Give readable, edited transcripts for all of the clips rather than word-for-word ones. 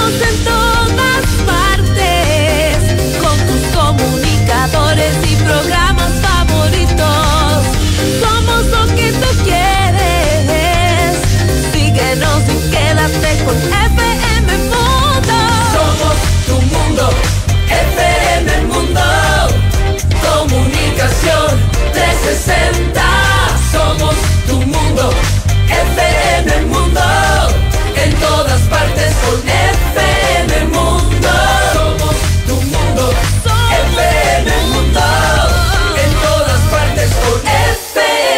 Estamos en todas partes, con tus comunicadores y programas favoritos. Somos lo que tú quieres. Síguenos y quédate con FM Mundo. Somos tu mundo, FM Mundo. Comunicación 360. Somos tu mundo, FM Mundo. En todas partes con FM Mundo. Somos tu mundo, FM Mundo. En todas partes con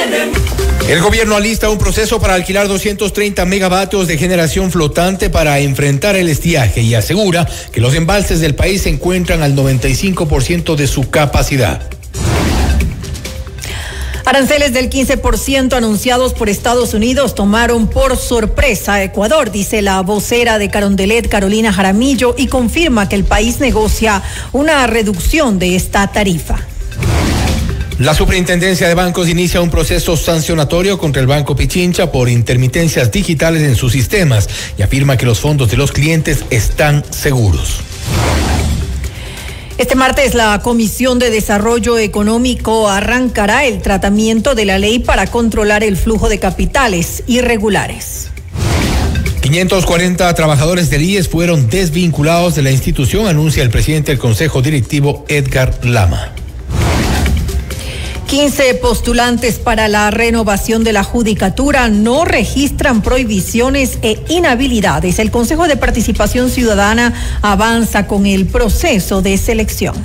FM Mundo. El gobierno alista un proceso para alquilar 230 megavatios de generación flotante para enfrentar el estiaje y asegura que los embalses del país se encuentran al 95% de su capacidad. Aranceles del 15% anunciados por Estados Unidos tomaron por sorpresa a Ecuador, dice la vocera de Carondelet, Carolina Jaramillo, y confirma que el país negocia una reducción de esta tarifa. La Superintendencia de Bancos inicia un proceso sancionatorio contra el Banco Pichincha por intermitencias digitales en sus sistemas y afirma que los fondos de los clientes están seguros. Este martes la Comisión de Desarrollo Económico arrancará el tratamiento de la ley para controlar el flujo de capitales irregulares. 540 trabajadores del IES fueron desvinculados de la institución, anuncia el presidente del Consejo Directivo, Edgar Lama. 15 postulantes para la renovación de la judicatura no registran prohibiciones e inhabilidades. El Consejo de Participación Ciudadana avanza con el proceso de selección.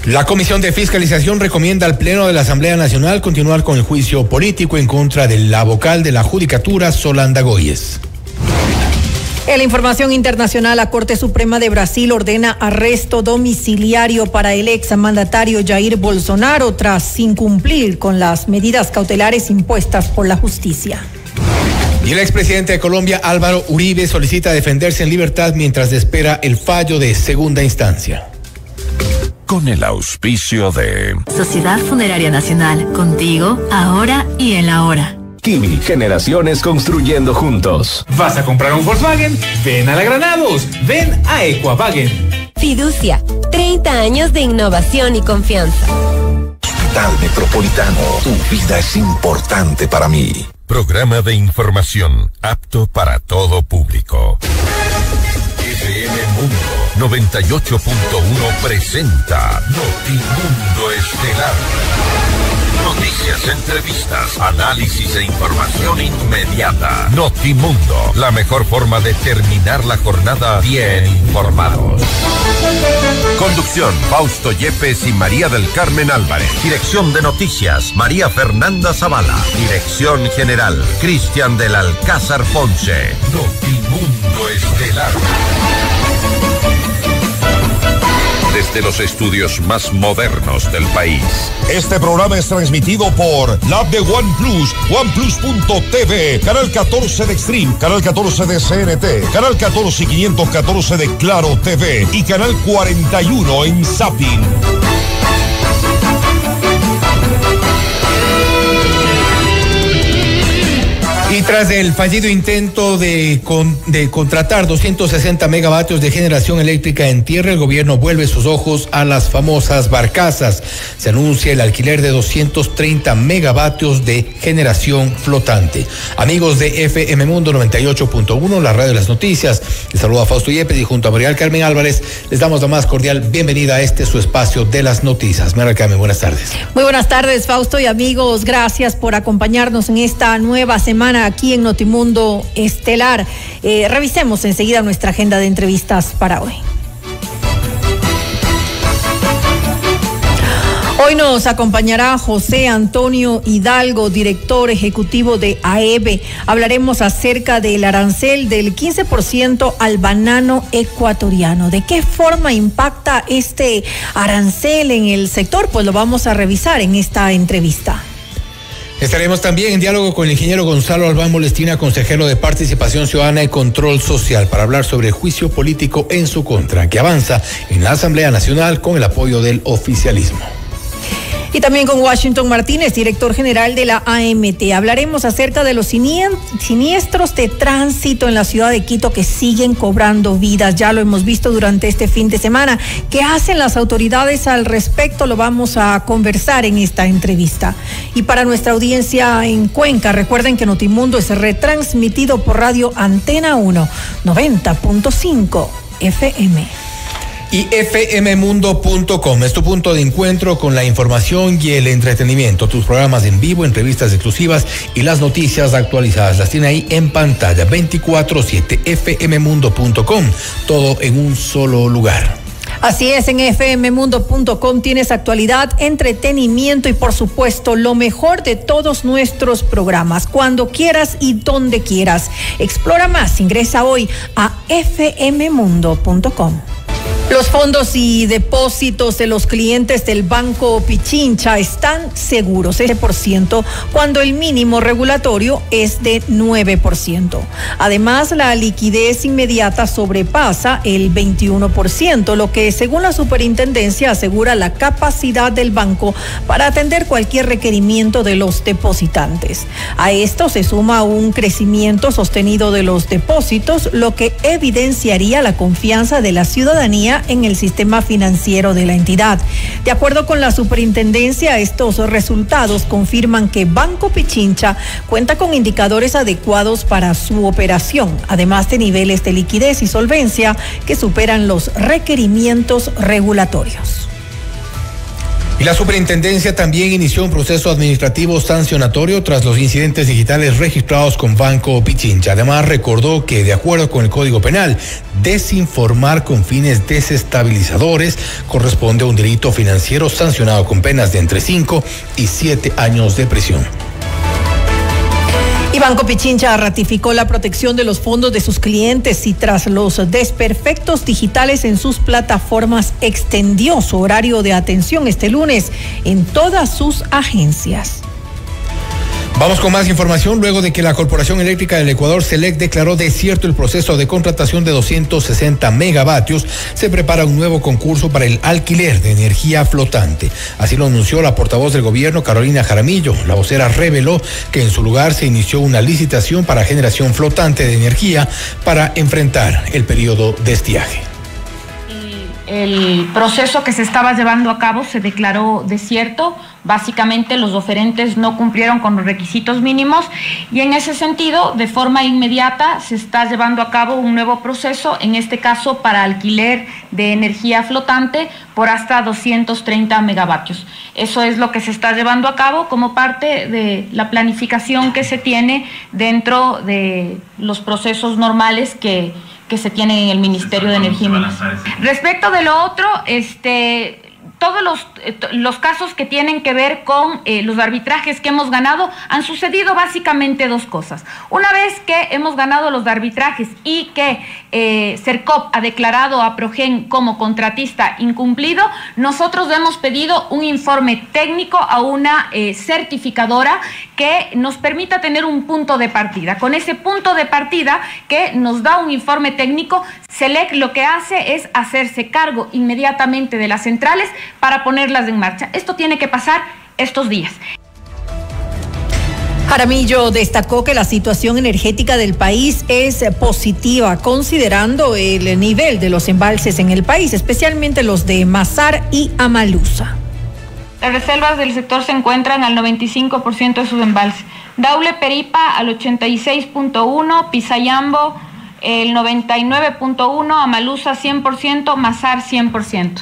La Comisión de Fiscalización recomienda al Pleno de la Asamblea Nacional continuar con el juicio político en contra de la vocal de la judicatura, Solanda Goyes. En la información internacional, la Corte Suprema de Brasil ordena arresto domiciliario para el exmandatario Jair Bolsonaro tras incumplir con las medidas cautelares impuestas por la justicia. Y el expresidente de Colombia, Álvaro Uribe, solicita defenderse en libertad mientras espera el fallo de segunda instancia. Con el auspicio de Sociedad Funeraria Nacional, contigo, ahora y en la hora. Kimi, generaciones construyendo juntos. ¿Vas a comprar un Volkswagen? Ven a la Granados, ven a Equavagen. Fiducia, 30 años de innovación y confianza. Hospital Metropolitano, tu vida es importante para mí. Programa de información apto para todo público. FM Mundo 98.1 presenta Notimundo Estelar. Noticias, entrevistas, análisis e información inmediata. Notimundo, la mejor forma de terminar la jornada bien informados. Conducción, Fausto Yepes y María del Carmen Álvarez. Dirección de noticias, María Fernanda Zavala. Dirección general, Cristian del Alcázar Ponce. Notimundo Estelar. Desde los estudios más modernos del país. Este programa es transmitido por la app de OnePlus, OnePlus.tv, Canal 14 de Extreme, Canal 14 de CNT, Canal 14 y 514 de Claro TV y Canal 41 en Zapping. Y tras el fallido intento de contratar 260 megavatios de generación eléctrica en tierra, el gobierno vuelve sus ojos a las famosas barcazas. Se anuncia el alquiler de 230 megavatios de generación flotante. Amigos de FM Mundo 98.1, la radio de las noticias, les saluda Fausto Yepes y junto a María del Carmen Álvarez les damos la más cordial bienvenida a este su espacio de las noticias. María del Carmen, buenas tardes. Muy buenas tardes, Fausto y amigos. Gracias por acompañarnos en esta nueva semana aquí en Notimundo Estelar. Revisemos enseguida nuestra agenda de entrevistas para hoy. Hoy nos acompañará José Antonio Hidalgo, director ejecutivo de AEBE. Hablaremos acerca del arancel del 15% al banano ecuatoriano. ¿De qué forma impacta este arancel en el sector? Pues lo vamos a revisar en esta entrevista. Estaremos también en diálogo con el ingeniero Gonzalo Albán Molestina, consejero de Participación Ciudadana y Control Social, para hablar sobre el juicio político en su contra, que avanza en la Asamblea Nacional con el apoyo del oficialismo. Y también con Washington Martínez, director general de la AMT. Hablaremos acerca de los siniestros de tránsito en la ciudad de Quito que siguen cobrando vidas. Ya lo hemos visto durante este fin de semana. ¿Qué hacen las autoridades al respecto? Lo vamos a conversar en esta entrevista. Y para nuestra audiencia en Cuenca, recuerden que Notimundo es retransmitido por Radio Antena 1, 90.5 FM. Y fmmundo.com es tu punto de encuentro con la información y el entretenimiento. Tus programas en vivo, entrevistas exclusivas y las noticias actualizadas. Las tiene ahí en pantalla 24/7, fmmundo.com. Todo en un solo lugar. Así es, en fmmundo.com tienes actualidad, entretenimiento y por supuesto lo mejor de todos nuestros programas, cuando quieras y donde quieras. Explora más, ingresa hoy a fmmundo.com. Los fondos y depósitos de los clientes del Banco Pichincha están seguros, ese por ciento, cuando el mínimo regulatorio es de 9%. Además, la liquidez inmediata sobrepasa el 21%, lo que, según la superintendencia, asegura la capacidad del banco para atender cualquier requerimiento de los depositantes. A esto se suma un crecimiento sostenido de los depósitos, lo que evidenciaría la confianza de la ciudadanía en el sistema financiero de la entidad. De acuerdo con la superintendencia, estos resultados confirman que Banco Pichincha cuenta con indicadores adecuados para su operación, además de niveles de liquidez y solvencia que superan los requerimientos regulatorios. Y la superintendencia también inició un proceso administrativo sancionatorio tras los incidentes digitales registrados con Banco Pichincha. Además, recordó que, de acuerdo con el Código Penal, desinformar con fines desestabilizadores corresponde a un delito financiero sancionado con penas de entre 5 y 7 años de prisión. Y Banco Pichincha ratificó la protección de los fondos de sus clientes y tras los desperfectos digitales en sus plataformas extendió su horario de atención este lunes en todas sus agencias. Vamos con más información. Luego de que la Corporación Eléctrica del Ecuador, CELEC, declaró desierto el proceso de contratación de 260 megavatios, se prepara un nuevo concurso para el alquiler de energía flotante. Así lo anunció la portavoz del gobierno, Carolina Jaramillo. La vocera reveló que en su lugar se inició una licitación para generación flotante de energía para enfrentar el periodo de estiaje. El proceso que se estaba llevando a cabo se declaró desierto. Básicamente los oferentes no cumplieron con los requisitos mínimos y en ese sentido, de forma inmediata, se está llevando a cabo un nuevo proceso, en este caso para alquiler de energía flotante por hasta 230 megavatios. Eso es lo que se está llevando a cabo como parte de la planificación que se tiene dentro de los procesos normales que se tienen en el Ministerio de Energía y Minas. Respecto de lo otro, todos los casos que tienen que ver con los arbitrajes que hemos ganado, han sucedido básicamente dos cosas. Una vez que hemos ganado los arbitrajes y que Sercop ha declarado a Progen como contratista incumplido, nosotros hemos pedido un informe técnico a una certificadora que nos permita tener un punto de partida. Con ese punto de partida que nos da un informe técnico, CELEC lo que hace es hacerse cargo inmediatamente de las centrales para ponerlas en marcha. Esto tiene que pasar estos días. Jaramillo destacó que la situación energética del país es positiva, considerando el nivel de los embalses en el país, especialmente los de Mazar y Amalusa. Las reservas del sector se encuentran al 95% de sus embalses. Daule Peripa al 86.1%, Pisayambo el 99.1%, Amalusa 100%, Mazar 100%.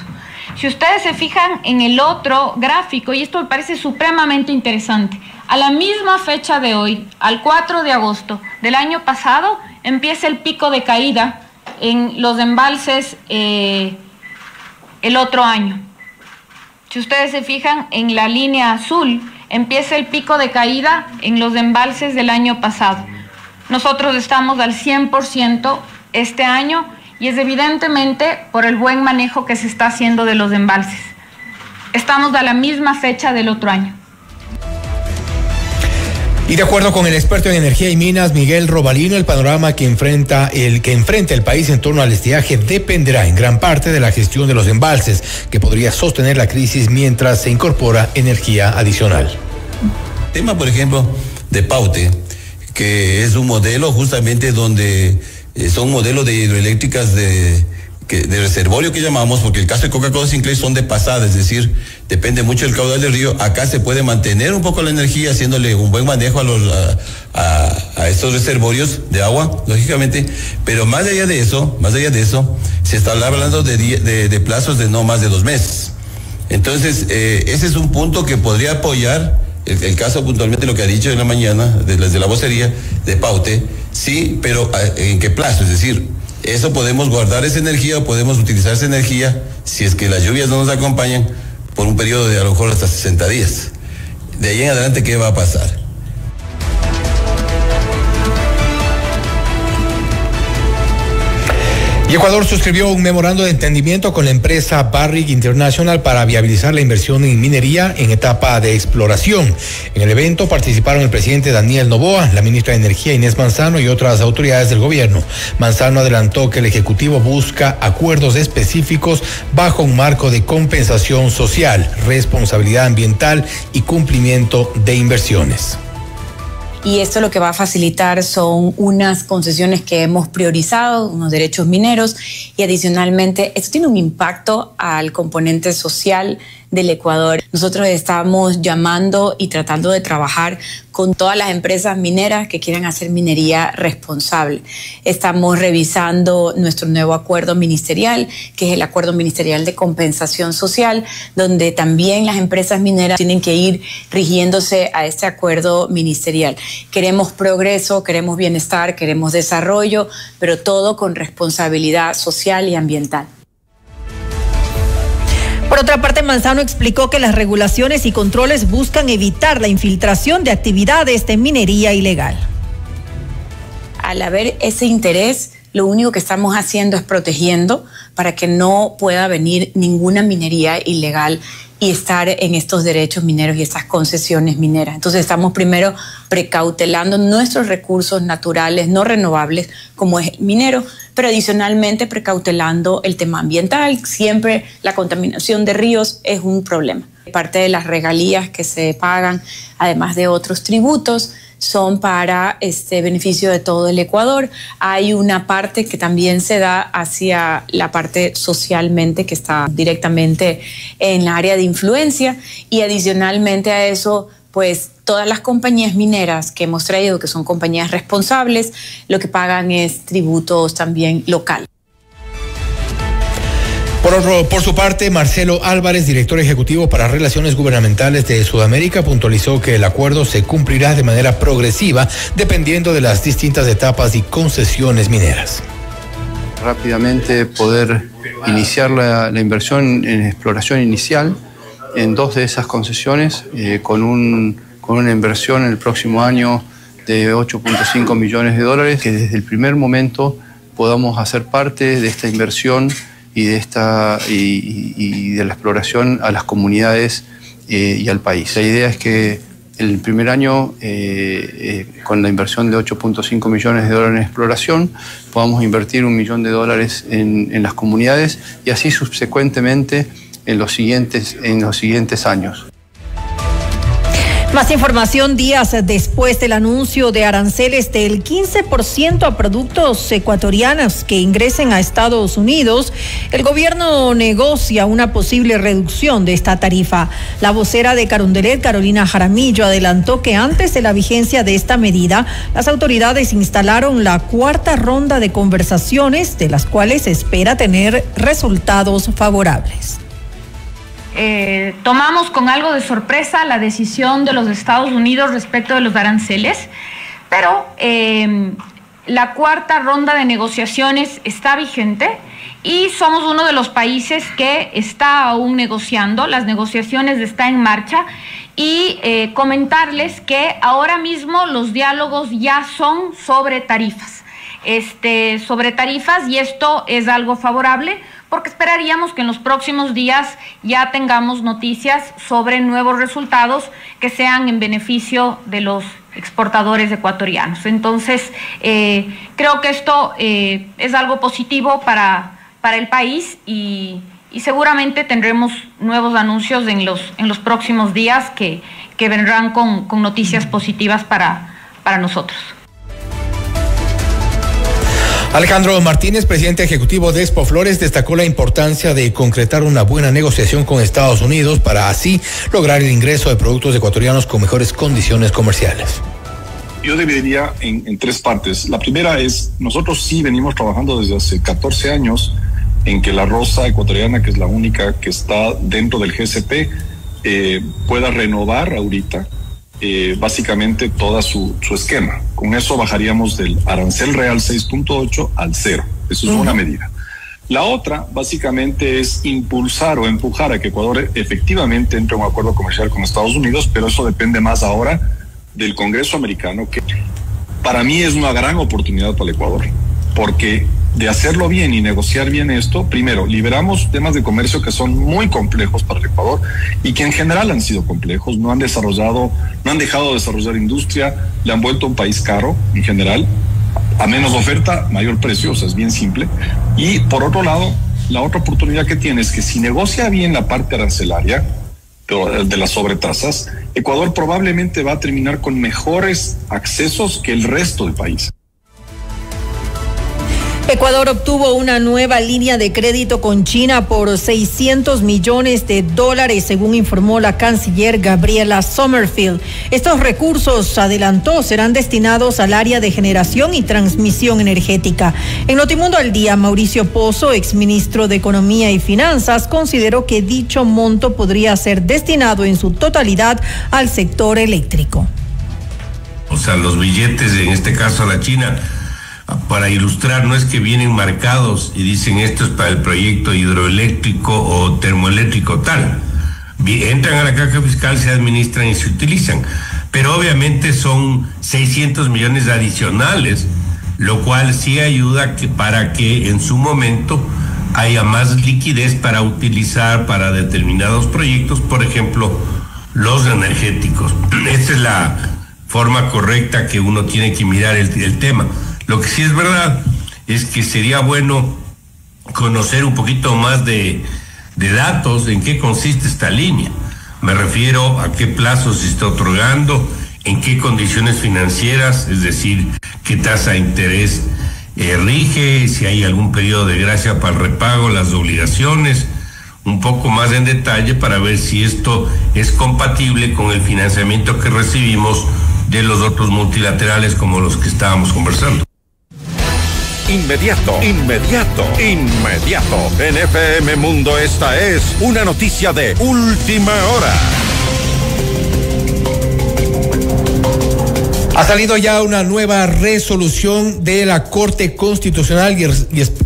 Si ustedes se fijan en el otro gráfico, y esto me parece supremamente interesante, a la misma fecha de hoy, al 4 de agosto del año pasado, empieza el pico de caída en los embalses el otro año. Si ustedes se fijan en la línea azul, empieza el pico de caída en los embalses del año pasado. Nosotros estamos al 100% este año y es evidentemente por el buen manejo que se está haciendo de los embalses. Estamos a la misma fecha del otro año. Y de acuerdo con el experto en energía y minas, Miguel Robalino, el panorama que enfrenta el país en torno al estiaje dependerá en gran parte de la gestión de los embalses, que podría sostener la crisis mientras se incorpora energía adicional. Tema, por ejemplo, de Paute, que es un modelo justamente donde son modelos de hidroeléctricas de reservorio que llamamos, porque el caso de Coca-Cola Sinclair son de pasada, es decir, depende mucho del caudal del río. Acá se puede mantener un poco la energía haciéndole un buen manejo a estos reservorios de agua, lógicamente, pero más allá de eso, se está hablando de plazos de no más de 2 meses. Entonces, ese es un punto que podría apoyar el caso puntualmente, lo que ha dicho en la mañana, desde la vocería de Paute, sí, pero ¿en qué plazo? Es decir, eso podemos guardar esa energía o podemos utilizar esa energía si es que las lluvias no nos acompañan por un periodo de a lo mejor hasta 60 días. De ahí en adelante, ¿qué va a pasar? Y Ecuador suscribió un memorando de entendimiento con la empresa Barrick International para viabilizar la inversión en minería en etapa de exploración. En el evento participaron el presidente Daniel Noboa, la ministra de Energía Inés Manzano y otras autoridades del gobierno. Manzano adelantó que el Ejecutivo busca acuerdos específicos bajo un marco de compensación social, responsabilidad ambiental y cumplimiento de inversiones. Y esto lo que va a facilitar son unas concesiones que hemos priorizado, unos derechos mineros, y adicionalmente esto tiene un impacto al componente social del Ecuador. Nosotros estamos llamando y tratando de trabajar con todas las empresas mineras que quieran hacer minería responsable. Estamos revisando nuestro nuevo acuerdo ministerial, que es el acuerdo ministerial de compensación social, donde también las empresas mineras tienen que ir rigiéndose a este acuerdo ministerial. Queremos progreso, queremos bienestar, queremos desarrollo, pero todo con responsabilidad social y ambiental. Por otra parte, Manzano explicó que las regulaciones y controles buscan evitar la infiltración de actividades de minería ilegal. Al haber ese interés, lo único que estamos haciendo es protegiendo para que no pueda venir ninguna minería ilegal y estar en estos derechos mineros y estas concesiones mineras. Entonces estamos primero precautelando nuestros recursos naturales no renovables, como es el minero, pero adicionalmente precautelando el tema ambiental. Siempre la contaminación de ríos es un problema. Parte de las regalías que se pagan, además de otros tributos, son para beneficio de todo el Ecuador. Hay una parte que también se da hacia la parte socialmente, que está directamente en la área de influencia, y adicionalmente a eso, pues todas las compañías mineras que hemos traído, que son compañías responsables, lo que pagan es tributos también locales. Por su parte, Marcelo Álvarez, director ejecutivo para Relaciones Gubernamentales de Sudamérica, puntualizó que el acuerdo se cumplirá de manera progresiva dependiendo de las distintas etapas y concesiones mineras. Rápidamente poder iniciar la inversión en exploración inicial en 2 de esas concesiones con una inversión en el próximo año de $8.5 millones, que desde el primer momento podamos hacer parte de esta inversión y de la exploración a las comunidades y al país. La idea es que el primer año, con la inversión de $8.5 millones en exploración, podamos invertir $1 millón en las comunidades y así subsecuentemente en los siguientes años. Más información días después del anuncio de aranceles del 15% a productos ecuatorianos que ingresen a Estados Unidos, el gobierno negocia una posible reducción de esta tarifa. La vocera de Carondelet, Carolina Jaramillo, adelantó que antes de la vigencia de esta medida, las autoridades instalaron la 4ª ronda de conversaciones, de las cuales se espera tener resultados favorables. Tomamos con algo de sorpresa la decisión de los Estados Unidos respecto de los aranceles, pero la 4ª ronda de negociaciones está vigente y somos uno de los países que está aún negociando. Las negociaciones están en marcha y comentarles que ahora mismo los diálogos ya son sobre tarifas. Y esto es algo favorable porque esperaríamos que en los próximos días ya tengamos noticias sobre nuevos resultados que sean en beneficio de los exportadores ecuatorianos. Entonces, creo que esto es algo positivo para el país y seguramente tendremos nuevos anuncios en los próximos días que vendrán con noticias positivas para nosotros. Alejandro Martínez, presidente ejecutivo de Expo Flores, destacó la importancia de concretar una buena negociación con Estados Unidos para así lograr el ingreso de productos ecuatorianos con mejores condiciones comerciales. Yo dividiría en tres partes. La primera es, nosotros sí venimos trabajando desde hace 14 años en que la rosa ecuatoriana, que es la única que está dentro del GSP, pueda renovar ahorita básicamente todo su esquema. Con eso bajaríamos del arancel real 6.8 al 0. Eso es una medida. La otra básicamente es impulsar o empujar a que Ecuador efectivamente entre en un acuerdo comercial con Estados Unidos, pero eso depende más ahora del Congreso americano, que para mí es una gran oportunidad para el Ecuador, porque de hacerlo bien y negociar bien esto, primero, liberamos temas de comercio que son muy complejos para el Ecuador y que en general han sido complejos, no han dejado de desarrollar industria, le han vuelto un país caro en general, a menos oferta, mayor precio, o sea, es bien simple. Y por otro lado, la otra oportunidad que tiene es que si negocia bien la parte arancelaria de las sobretasas, Ecuador probablemente va a terminar con mejores accesos que el resto del país. Ecuador obtuvo una nueva línea de crédito con China por $600 millones, según informó la canciller Gabriela Sommerfield. Estos recursos, adelantó, serán destinados al área de generación y transmisión energética. En Notimundo al Día, Mauricio Pozo, exministro de Economía y Finanzas, consideró que dicho monto podría ser destinado en su totalidad al sector eléctrico. O sea, los billetes, en este caso a la China, para ilustrar, no es que vienen marcados y dicen esto es para el proyecto hidroeléctrico o termoeléctrico tal. Entran a la caja fiscal, se administran y se utilizan. Pero obviamente son 600 millones adicionales, lo cual sí ayuda para que en su momento haya más liquidez para utilizar para determinados proyectos, por ejemplo, los energéticos. Esta es la forma correcta que uno tiene que mirar el tema. Lo que sí es verdad es que sería bueno conocer un poquito más de datos en qué consiste esta línea. Me refiero a qué plazo se está otorgando, en qué condiciones financieras, es decir, qué tasa de interés rige, si hay algún periodo de gracia para el repago, las obligaciones, un poco más en detalle para ver si esto es compatible con el financiamiento que recibimos de los otros multilaterales como los que estábamos conversando. Inmediato. En FM Mundo esta es una noticia de última hora. Ha salido ya una nueva resolución de la Corte Constitucional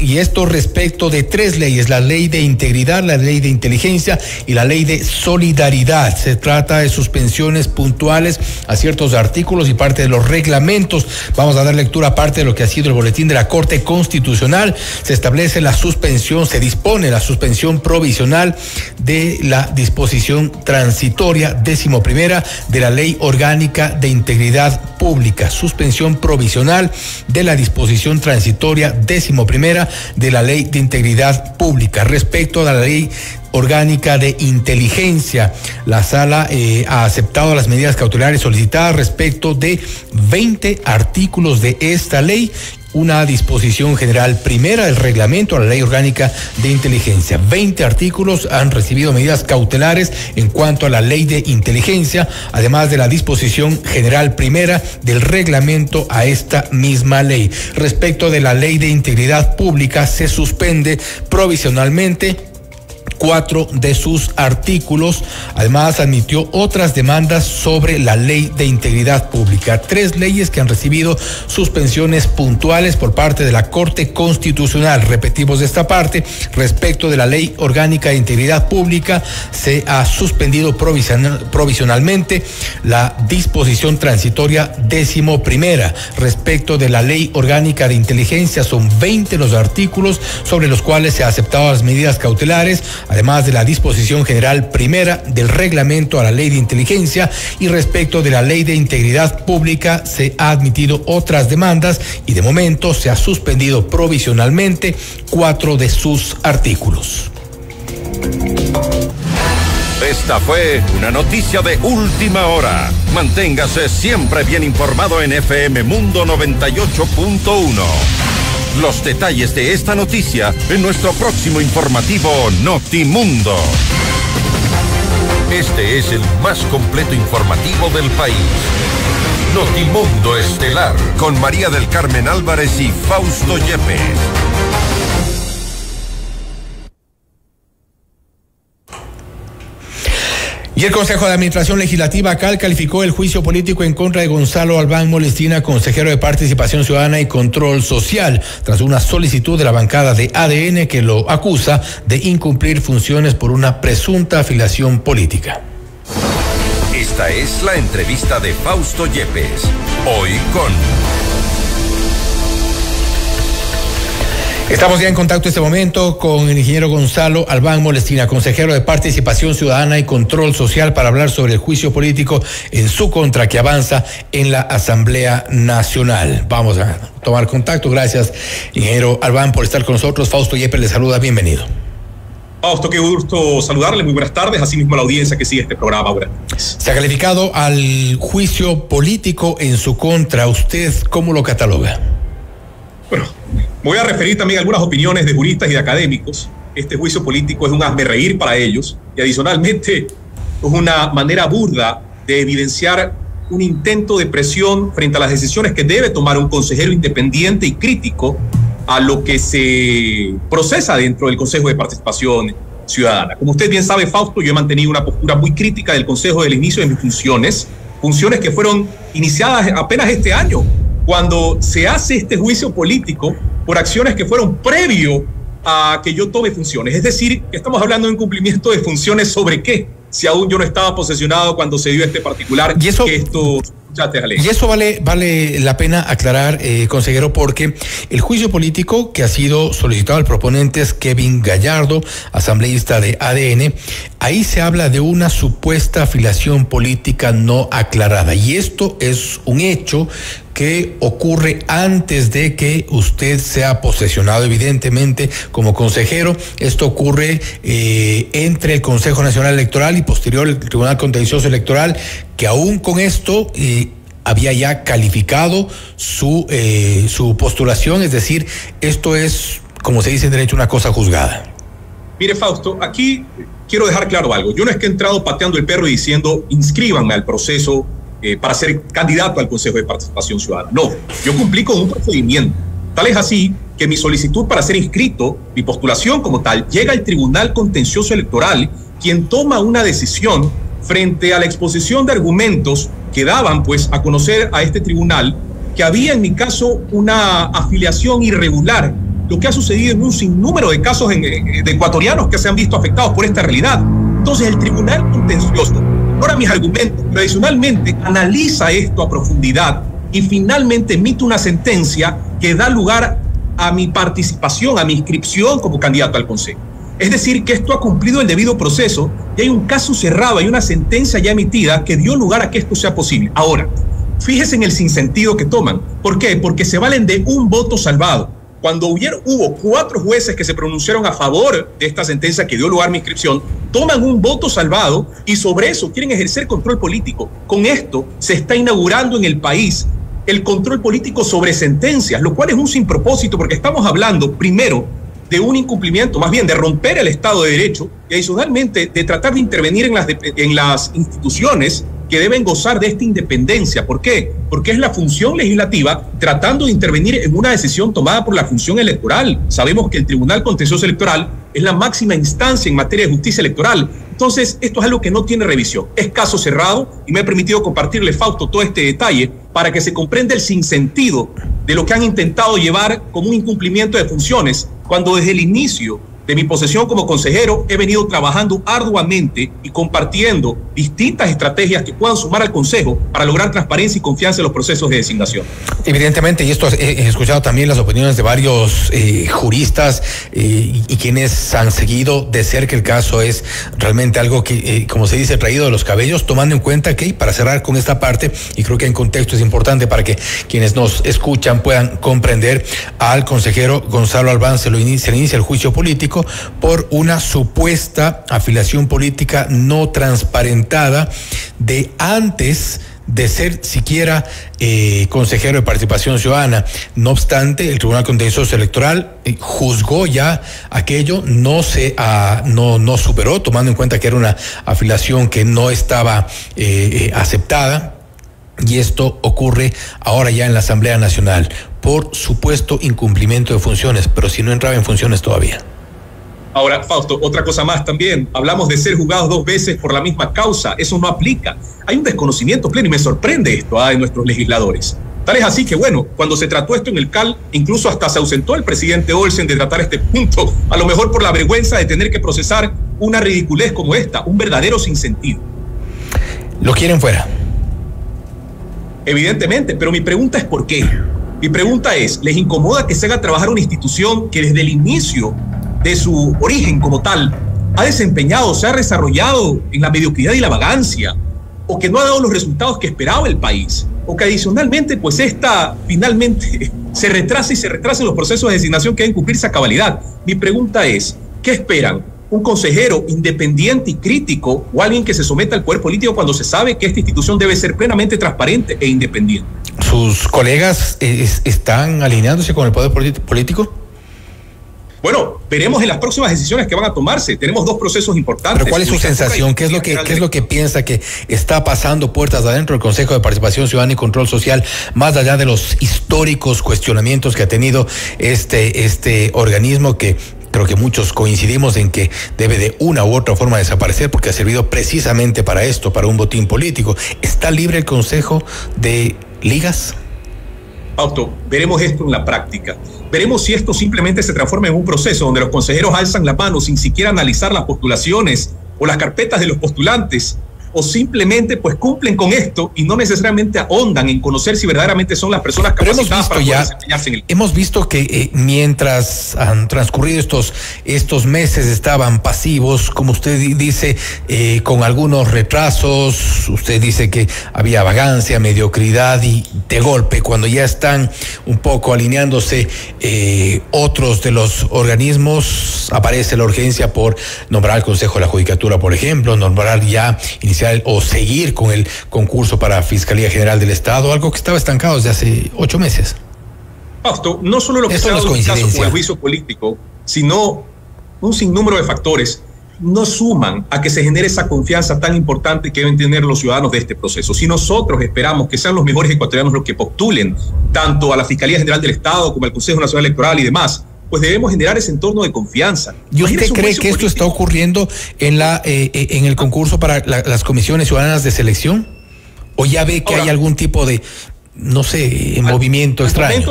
y esto respecto de tres leyes: la ley de integridad, la ley de inteligencia y la ley de solidaridad. Se trata de suspensiones puntuales a ciertos artículos y parte de los reglamentos. Vamos a dar lectura a parte de lo que ha sido el boletín de la Corte Constitucional. Se establece se dispone la suspensión provisional de la disposición transitoria 11ª de la Ley Orgánica de Integridad Pública, suspensión provisional de la disposición transitoria 11ª de la Ley de Integridad Pública. Respecto a la Ley Orgánica de Inteligencia, la Sala ha aceptado las medidas cautelares solicitadas respecto de 20 artículos de esta ley, una disposición general primera del reglamento a la Ley Orgánica de Inteligencia. 20 artículos han recibido medidas cautelares en cuanto a la Ley de Inteligencia, además de la disposición general primera del reglamento a esta misma ley. Respecto de la Ley de Integridad Pública, se suspende provisionalmente 4 de sus artículos. Además, admitió otras demandas sobre la Ley de Integridad Pública. 3 leyes que han recibido suspensiones puntuales por parte de la Corte Constitucional. Repetimos esta parte. Respecto de la Ley Orgánica de Integridad Pública, se ha suspendido provisionalmente la disposición transitoria 11ª. Respecto de la Ley Orgánica de Inteligencia, son 20 los artículos sobre los cuales se han aceptado las medidas cautelares. además de la disposición general primera del reglamento a la ley de inteligencia, y respecto de la ley de integridad pública se ha admitido otras demandas y de momento se ha suspendido provisionalmente 4 de sus artículos. Esta fue una noticia de última hora. Manténgase siempre bien informado en FM Mundo 98.1. Los detalles de esta noticia en nuestro próximo informativo Notimundo. Este es el más completo informativo del país. Notimundo Estelar, con María del Carmen Álvarez y Fausto Yepes. Y el Consejo de Administración Legislativa CAL calificó el juicio político en contra de Gonzalo Albán Molestina, consejero de Participación Ciudadana y Control Social, tras una solicitud de la bancada de ADN que lo acusa de incumplir funciones por una presunta afiliación política. Esta es la entrevista de Fausto Yepes, hoy con... Estamos ya en contacto en este momento con el ingeniero Gonzalo Albán Molestina, consejero de Participación Ciudadana y Control Social, para hablar sobre el juicio político en su contra que avanza en la Asamblea Nacional. Vamos a tomar contacto. Gracias, ingeniero Albán, por estar con nosotros. Fausto Yepes le saluda. Bienvenido. Fausto, qué gusto saludarle. Muy buenas tardes. Asimismo a la audiencia que sigue este programa. Buenas tardes. Se ha calificado al juicio político en su contra. ¿Usted cómo lo cataloga? Bueno, me voy a referir también a algunas opiniones de juristas y de académicos. Este juicio político es un hazmerreír para ellos y adicionalmente es una manera burda de evidenciar un intento de presión frente a las decisiones que debe tomar un consejero independiente y crítico a lo que se procesa dentro del Consejo de Participación Ciudadana. Como usted bien sabe, Fausto, yo he mantenido una postura muy crítica del Consejo del inicio de mis funciones que fueron iniciadas apenas este año, cuando se hace este juicio político por acciones que fueron previo a que yo tome funciones. Es decir, que estamos hablando de un cumplimiento de funciones sobre qué, si aún yo no estaba posesionado cuando se dio este particular. Y eso vale la pena aclarar, consejero, porque el juicio político que ha sido solicitado al proponente es Kevin Gallardo, asambleísta de ADN. Ahí se habla de una supuesta afiliación política no aclarada, y esto es un hecho que ocurre antes de que usted sea posesionado, evidentemente, como consejero. Esto ocurre entre el Consejo Nacional Electoral y posterior el Tribunal Contencioso Electoral, que aún con esto había ya calificado su postulación. Es decir, esto es, como se dice en derecho, una cosa juzgada. Mire, Fausto, aquí quiero dejar claro algo. Yo no es que he entrado pateando el perro y diciendo inscríbanme al proceso para ser candidato al Consejo de Participación Ciudadana. No, yo cumplí con un procedimiento. Tal es así que mi solicitud para ser inscrito, mi postulación como tal, llega al Tribunal Contencioso Electoral, quien toma una decisión frente a la exposición de argumentos que daban pues a conocer a este tribunal que había en mi caso una afiliación irregular, lo que ha sucedido en un sinnúmero de casos de ecuatorianos que se han visto afectados por esta realidad. Entonces el Tribunal Contencioso ignora mis argumentos, pero adicionalmente analiza esto a profundidad y finalmente emite una sentencia que da lugar a mi participación, a mi inscripción como candidato al Consejo. Es decir, que esto ha cumplido el debido proceso y hay un caso cerrado, hay una sentencia ya emitida que dio lugar a que esto sea posible. Ahora, fíjese en el sinsentido que toman. ¿Por qué? Porque se valen de un voto salvado. Cuando hubo 4 jueces que se pronunciaron a favor de esta sentencia que dio lugar a mi inscripción, toman un voto salvado y sobre eso quieren ejercer control político. Con esto se está inaugurando en el país el control político sobre sentencias, lo cual es un sinpropósito porque estamos hablando primero de un incumplimiento, más bien de romper el Estado de Derecho y adicionalmente de tratar de intervenir en las instituciones que deben gozar de esta independencia. ¿Por qué? Porque es la función legislativa tratando de intervenir en una decisión tomada por la función electoral. Sabemos que el Tribunal Contencioso Electoral es la máxima instancia en materia de justicia electoral. Entonces, esto es algo que no tiene revisión. Es caso cerrado y me he permitido compartirle, Fausto, todo este detalle para que se comprenda el sinsentido de lo que han intentado llevar como un incumplimiento de funciones, cuando desde el inicio de mi posesión como consejero, he venido trabajando arduamente y compartiendo distintas estrategias que puedan sumar al Consejo para lograr transparencia y confianza en los procesos de designación. Evidentemente, y esto he escuchado también las opiniones de varios juristas y quienes han seguido de cerca el caso, es realmente algo que, como se dice, traído de los cabellos, tomando en cuenta que, para cerrar con esta parte, y creo que en contexto es importante para que quienes nos escuchan puedan comprender, al consejero Gonzalo Albán se le inicia el juicio político por una supuesta afiliación política no transparentada de antes de ser siquiera consejero de Participación Ciudadana. No obstante, el Tribunal Contencioso Electoral juzgó ya aquello, no superó, tomando en cuenta que era una afiliación que no estaba aceptada, y esto ocurre ahora ya en la Asamblea Nacional por supuesto incumplimiento de funciones, pero si no entraba en funciones todavía. Ahora, Fausto, otra cosa más también. Hablamos de ser juzgados 2 veces por la misma causa. Eso no aplica. Hay un desconocimiento pleno y me sorprende esto de nuestros legisladores. Tal es así que, bueno, cuando se trató esto en el CAL, incluso hasta se ausentó el presidente Olsen de tratar este punto, a lo mejor por la vergüenza de tener que procesar una ridiculez como esta, un verdadero sinsentido. ¿Lo quieren fuera? Evidentemente, pero mi pregunta es ¿por qué? Mi pregunta es, ¿les incomoda que se haga trabajar una institución que desde el inicio de su origen como tal ha desempeñado, se ha desarrollado en la mediocridad y la vagancia, o que no ha dado los resultados que esperaba el país, o que adicionalmente pues esta finalmente se retrasa en los procesos de designación que deben cumplirse a cabalidad? Mi pregunta es, ¿qué esperan? ¿Un consejero independiente y crítico o alguien que se someta al poder político cuando se sabe que esta institución debe ser plenamente transparente e independiente? ¿Sus colegas están alineándose con el poder político? Bueno, veremos en las próximas decisiones que van a tomarse. Tenemos 2 procesos importantes. ¿Pero cuál es su sensación? ¿Qué es lo que piensa que está pasando puertas adentro del Consejo de Participación Ciudadana y Control Social, más allá de los históricos cuestionamientos que ha tenido este organismo, que creo que muchos coincidimos en que debe de una u otra forma desaparecer porque ha servido precisamente para esto, para un botín político? ¿Está libre el Consejo de Ligas? Fausto, veremos esto en la práctica. Veremos si esto simplemente se transforma en un proceso donde los consejeros alzan la mano sin siquiera analizar las postulaciones o las carpetas de los postulantes, o simplemente pues cumplen con esto y no necesariamente ahondan en conocer si verdaderamente son las personas capacitadas para poder desempeñarse en el... Hemos visto que mientras han transcurrido estos meses estaban pasivos, como usted dice, con algunos retrasos. Usted dice que había vagancia, mediocridad, y de golpe, cuando ya están un poco alineándose otros de los organismos, aparece la urgencia por nombrar al Consejo de la Judicatura, por ejemplo, nombrar ya, iniciar o seguir con el concurso para Fiscalía General del Estado, algo que estaba estancado desde hace 8 meses. Fausto, no solo lo que se ha dado en caso con el juicio político, sino un sinnúmero de factores no suman a que se genere esa confianza tan importante que deben tener los ciudadanos de este proceso. Si nosotros esperamos que sean los mejores ecuatorianos los que postulen tanto a la Fiscalía General del Estado como al Consejo Nacional Electoral y demás, pues debemos generar ese entorno de confianza. ¿Y usted cree que esto está ocurriendo en el concurso para las comisiones ciudadanas de selección? ¿O ya ve que hay algún tipo de, no sé, movimiento extraño?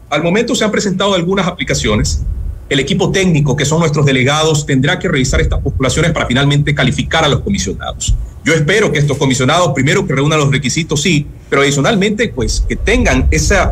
Al momento se han presentado algunas aplicaciones. El equipo técnico, que son nuestros delegados, tendrá que revisar estas postulaciones para finalmente calificar a los comisionados. Yo espero que estos comisionados, primero, que reúnan los requisitos, sí, pero adicionalmente, pues, que tengan esa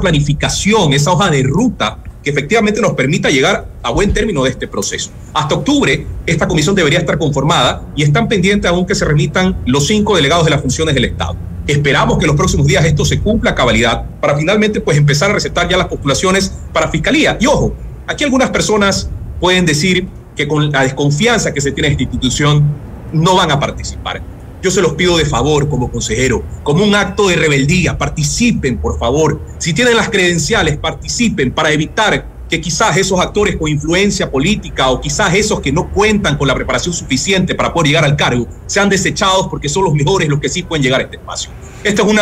planificación, esa hoja de ruta que efectivamente nos permita llegar a buen término de este proceso. Hasta octubre, esta comisión debería estar conformada y están pendientes aún que se remitan los 5 delegados de las funciones del Estado. Esperamos que en los próximos días esto se cumpla a cabalidad para finalmente pues empezar a recetar ya las postulaciones para Fiscalía. Y ojo, aquí algunas personas pueden decir que con la desconfianza que se tiene en esta institución no van a participar. Yo se los pido de favor como consejero, como un acto de rebeldía, participen por favor. Si tienen las credenciales, participen para evitar que quizás esos actores con influencia política o quizás esos que no cuentan con la preparación suficiente para poder llegar al cargo sean desechados porque son los mejores los que sí pueden llegar a este espacio. Esto es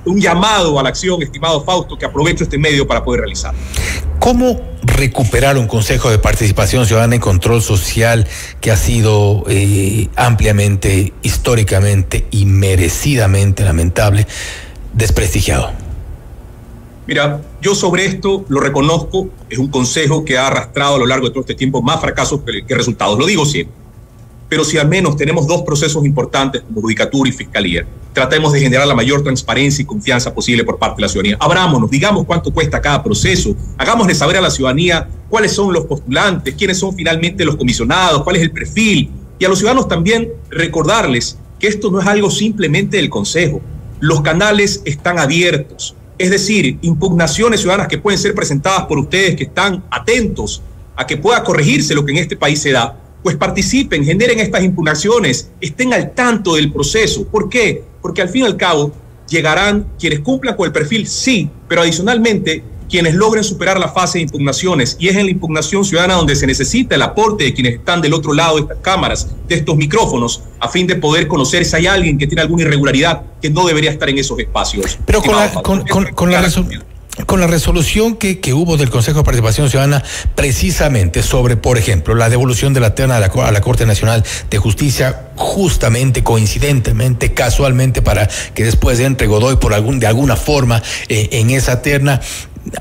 un llamado a la acción, estimado Fausto, que aprovecho este medio para poder realizar. ¿Cómo recuperar un Consejo de Participación Ciudadana y Control Social que ha sido ampliamente, históricamente y merecidamente, lamentable, desprestigiado? Mira, Yo sobre esto lo reconozco, es un consejo que ha arrastrado a lo largo de todo este tiempo más fracasos que resultados, lo digo siempre. Pero si al menos tenemos dos procesos importantes como judicatura y fiscalía, tratemos de generar la mayor transparencia y confianza posible por parte de la ciudadanía. Abrámonos, digamos cuánto cuesta cada proceso, hagámosle saber a la ciudadanía cuáles son los postulantes, quiénes son finalmente los comisionados, cuál es el perfil, y a los ciudadanos también recordarles que esto no es algo simplemente del Consejo. Los canales están abiertos. Es decir, impugnaciones ciudadanas que pueden ser presentadas por ustedes que están atentos a que pueda corregirse lo que en este país se da, pues participen, generen estas impugnaciones, estén al tanto del proceso. ¿Por qué? Porque al fin y al cabo llegarán quienes cumplan con el perfil, sí, pero adicionalmente quienes logren superar la fase de impugnaciones, y es en la impugnación ciudadana donde se necesita el aporte de quienes están del otro lado de estas cámaras, de estos micrófonos, a fin de poder conocer si hay alguien que tiene alguna irregularidad que no debería estar en esos espacios. Pero con la resolución que hubo del Consejo de Participación Ciudadana precisamente sobre, por ejemplo, la devolución de la terna a la Corte Nacional de Justicia, justamente, coincidentemente, casualmente, para que después entre Godoy de alguna forma en esa terna,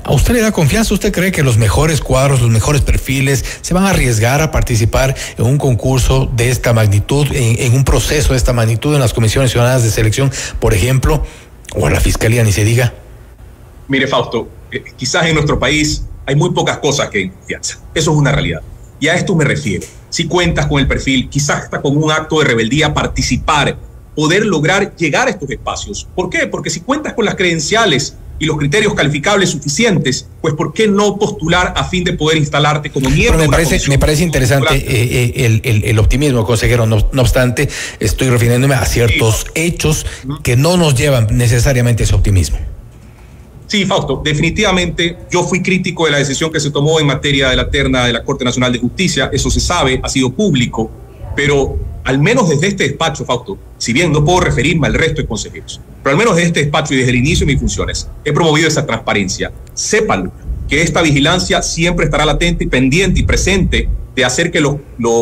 ¿a usted le da confianza? ¿Usted cree que los mejores cuadros, los mejores perfiles se van a arriesgar a participar en un concurso de esta magnitud, en un proceso de esta magnitud en las comisiones ciudadanas de selección, por ejemplo, o a la Fiscalía ni se diga? Mire, Fausto, quizás en nuestro país hay muy pocas cosas que den confianza. Eso es una realidad. Y a esto me refiero. Si cuentas con el perfil, quizás hasta con un acto de rebeldía, participar, poder lograr llegar a estos espacios. ¿Por qué? Porque si cuentas con las credenciales y los criterios calificables suficientes, pues ¿por qué no postular a fin de poder instalarte como miembro? Pero me parece interesante el optimismo, consejero. No obstante, estoy refiriéndome a ciertos hechos que no nos llevan necesariamente a ese optimismo. Sí, Fausto, definitivamente yo fui crítico de la decisión que se tomó en materia de la terna de la Corte Nacional de Justicia. Eso se sabe, ha sido público, pero al menos desde este despacho, Fausto, si bien no puedo referirme al resto de consejeros, pero al menos desde este despacho y desde el inicio de mis funciones, he promovido esa transparencia. Sépanlo, que esta vigilancia siempre estará latente y pendiente y presente de hacer que los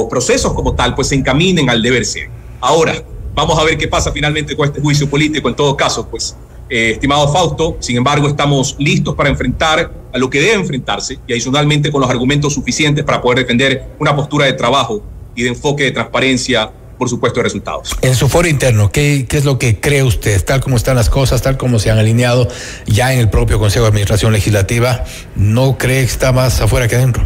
procesos como tal pues se encaminen al deber ser. Ahora, vamos a ver qué pasa finalmente con este juicio político. En todo caso, pues, estimado Fausto, sin embargo, estamos listos para enfrentar a lo que debe enfrentarse y adicionalmente con los argumentos suficientes para poder defender una postura de trabajo y de enfoque de transparencia, por supuesto, de resultados. En su foro interno, ¿qué es lo que cree usted? Tal como están las cosas, tal como se han alineado ya en el propio Consejo de Administración Legislativa, ¿no cree que está más afuera que adentro?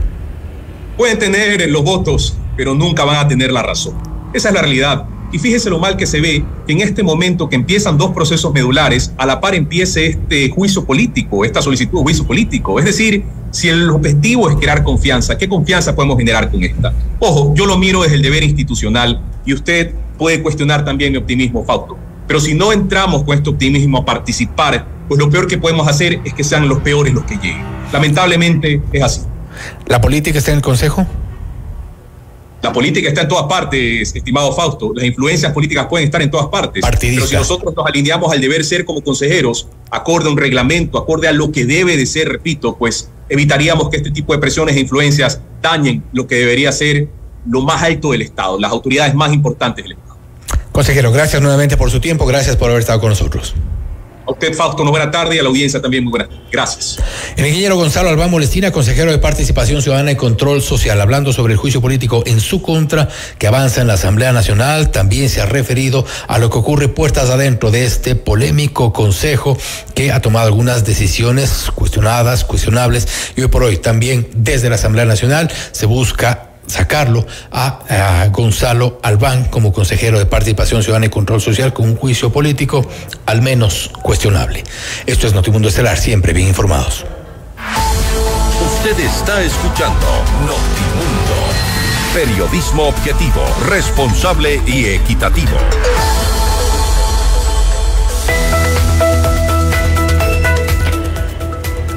Pueden tener los votos, pero nunca van a tener la razón. Esa es la realidad. Y fíjese lo mal que se ve que en este momento que empiezan dos procesos medulares, a la par empiece este juicio político, esta solicitud de juicio político. Es decir, si el objetivo es crear confianza, ¿qué confianza podemos generar con esta? Ojo, yo lo miro desde el deber institucional y usted puede cuestionar también mi optimismo, Fausto. Pero si no entramos con este optimismo a participar, pues lo peor que podemos hacer es que sean los peores los que lleguen. Lamentablemente es así. ¿La política está en el Consejo? La política está en todas partes, estimado Fausto. Las influencias políticas pueden estar en todas partes. Pero si nosotros nos alineamos al deber ser como consejeros, acorde a un reglamento, acorde a lo que debe de ser, repito, pues evitaríamos que este tipo de presiones e influencias dañen lo que debería ser lo más alto del Estado, las autoridades más importantes del Estado. Consejero, gracias nuevamente por su tiempo, gracias por haber estado con nosotros. A usted, Fausto, una buena tarde y a la audiencia también muy buena. Gracias. El ingeniero Gonzalo Albán Molestina, consejero de Participación Ciudadana y Control Social, hablando sobre el juicio político en su contra que avanza en la Asamblea Nacional, también se ha referido a lo que ocurre puertas adentro de este polémico consejo que ha tomado algunas decisiones cuestionables, y hoy por hoy también desde la Asamblea Nacional se busca sacarlo a Gonzalo Albán como consejero de Participación Ciudadana y Control Social con un juicio político al menos cuestionable. Esto es Notimundo Estelar, siempre bien informados. Usted está escuchando Notimundo. Periodismo objetivo, responsable y equitativo.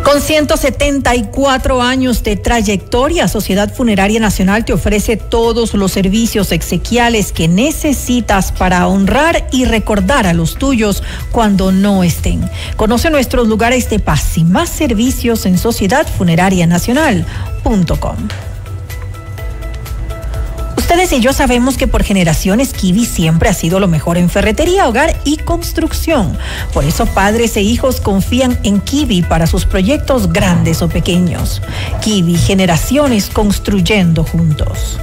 Con 174 años de trayectoria, Sociedad Funeraria Nacional te ofrece todos los servicios exequiales que necesitas para honrar y recordar a los tuyos cuando no estén. Conoce nuestros lugares de paz y más servicios en sociedadfunerarianacional.com. Ustedes y yo sabemos que por generaciones Kiwi siempre ha sido lo mejor en ferretería, hogar y construcción. Por eso padres e hijos confían en Kiwi para sus proyectos grandes o pequeños. Kiwi, generaciones construyendo juntos.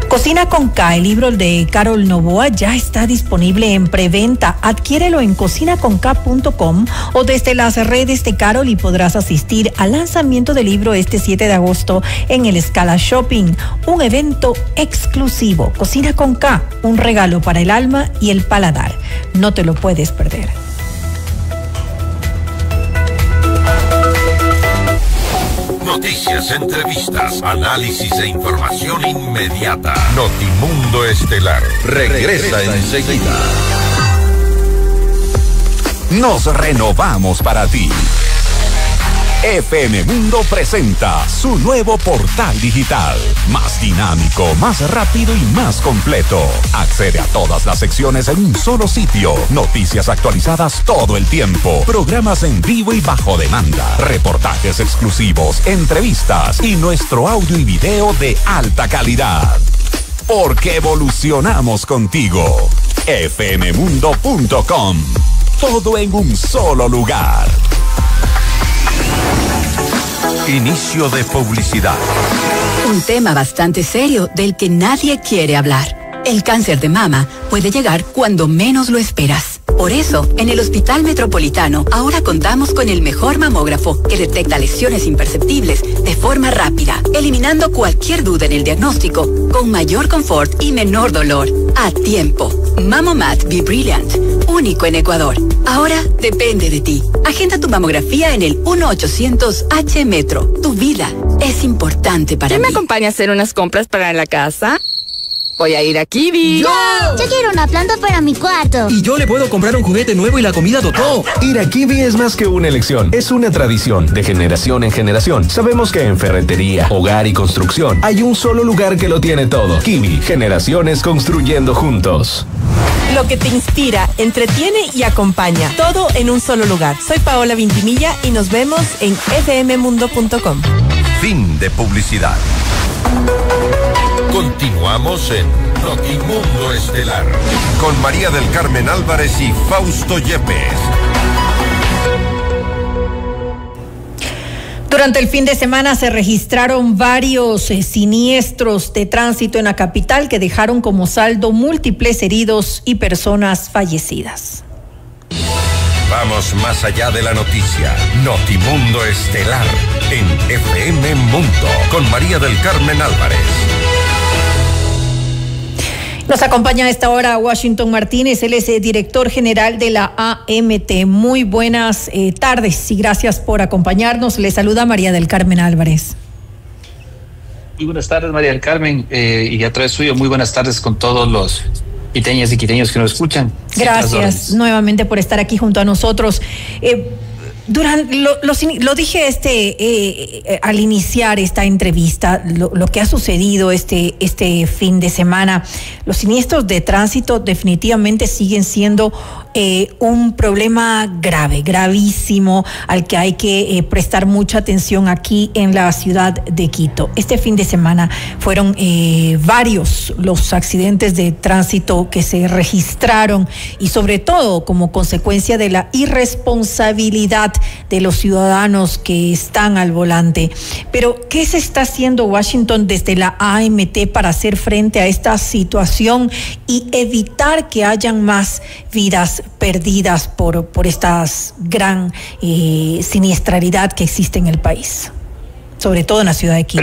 Cocina con K, el libro de Carol Novoa, ya está disponible en preventa. Adquiérelo en cocinaconk.com o desde las redes de Carol y podrás asistir al lanzamiento del libro este 7 de agosto en el Scala Shopping, un evento exclusivo. Cocina con K, un regalo para el alma y el paladar. No te lo puedes perder. Noticias, entrevistas, análisis e información inmediata. Notimundo Estelar regresa enseguida. Nos renovamos para ti. FM Mundo presenta su nuevo portal digital, más dinámico, más rápido y más completo. Accede a todas las secciones en un solo sitio, noticias actualizadas todo el tiempo, programas en vivo y bajo demanda, reportajes exclusivos, entrevistas y nuestro audio y video de alta calidad. Porque evolucionamos contigo. fmmundo.com. Todo en un solo lugar. Inicio de publicidad. Un tema bastante serio del que nadie quiere hablar. El cáncer de mama puede llegar cuando menos lo esperas. Por eso, en el Hospital Metropolitano ahora contamos con el mejor mamógrafo que detecta lesiones imperceptibles de forma rápida, eliminando cualquier duda en el diagnóstico, con mayor confort y menor dolor. A tiempo. Mamomat Be Brilliant, único en Ecuador. Ahora depende de ti. Agenda tu mamografía en el 1-800-H Metro. Tu vida es importante para mí. ¿Quién me acompaña a hacer unas compras para la casa? Voy a ir a Kiwi. ¡Yo quiero una planta para mi cuarto! Y yo le puedo comprar un juguete nuevo y la comida Totó. Ir a Kiwi es más que una elección, es una tradición, de generación en generación. Sabemos que en ferretería, hogar y construcción hay un solo lugar que lo tiene todo. Kiwi, generaciones construyendo juntos. Lo que te inspira, entretiene y acompaña, todo en un solo lugar. Soy Paola Vintimilla y nos vemos en fmmundo.com. Fin de publicidad. Continuamos en Notimundo Estelar con María del Carmen Álvarez y Fausto Yepes. Durante el fin de semana se registraron varios siniestros de tránsito en la capital que dejaron como saldo múltiples heridos y personas fallecidas. Vamos más allá de la noticia. Notimundo Estelar en FM Mundo con María del Carmen Álvarez. Nos acompaña a esta hora Washington Martínez, él es director general de la AMT. Muy buenas tardes y gracias por acompañarnos. Le saluda María del Carmen Álvarez. Muy buenas tardes, María del Carmen, y a través suyo, muy buenas tardes con todos los quiteñas y quiteños que nos escuchan. Gracias nuevamente por estar aquí junto a nosotros. Lo dije al iniciar esta entrevista, lo que ha sucedido este fin de semana, los siniestros de tránsito definitivamente siguen siendo un problema gravísimo al que hay que prestar mucha atención aquí en la ciudad de Quito. Este fin de semana fueron varios los accidentes de tránsito que se registraron y sobre todo como consecuencia de la irresponsabilidad de los ciudadanos que están al volante. Pero, ¿qué se está haciendo Washington desde la AMT para hacer frente a esta situación y evitar que hayan más vidas perdidas por esta gran siniestralidad que existe en el país, sobre todo en la ciudad de Quito?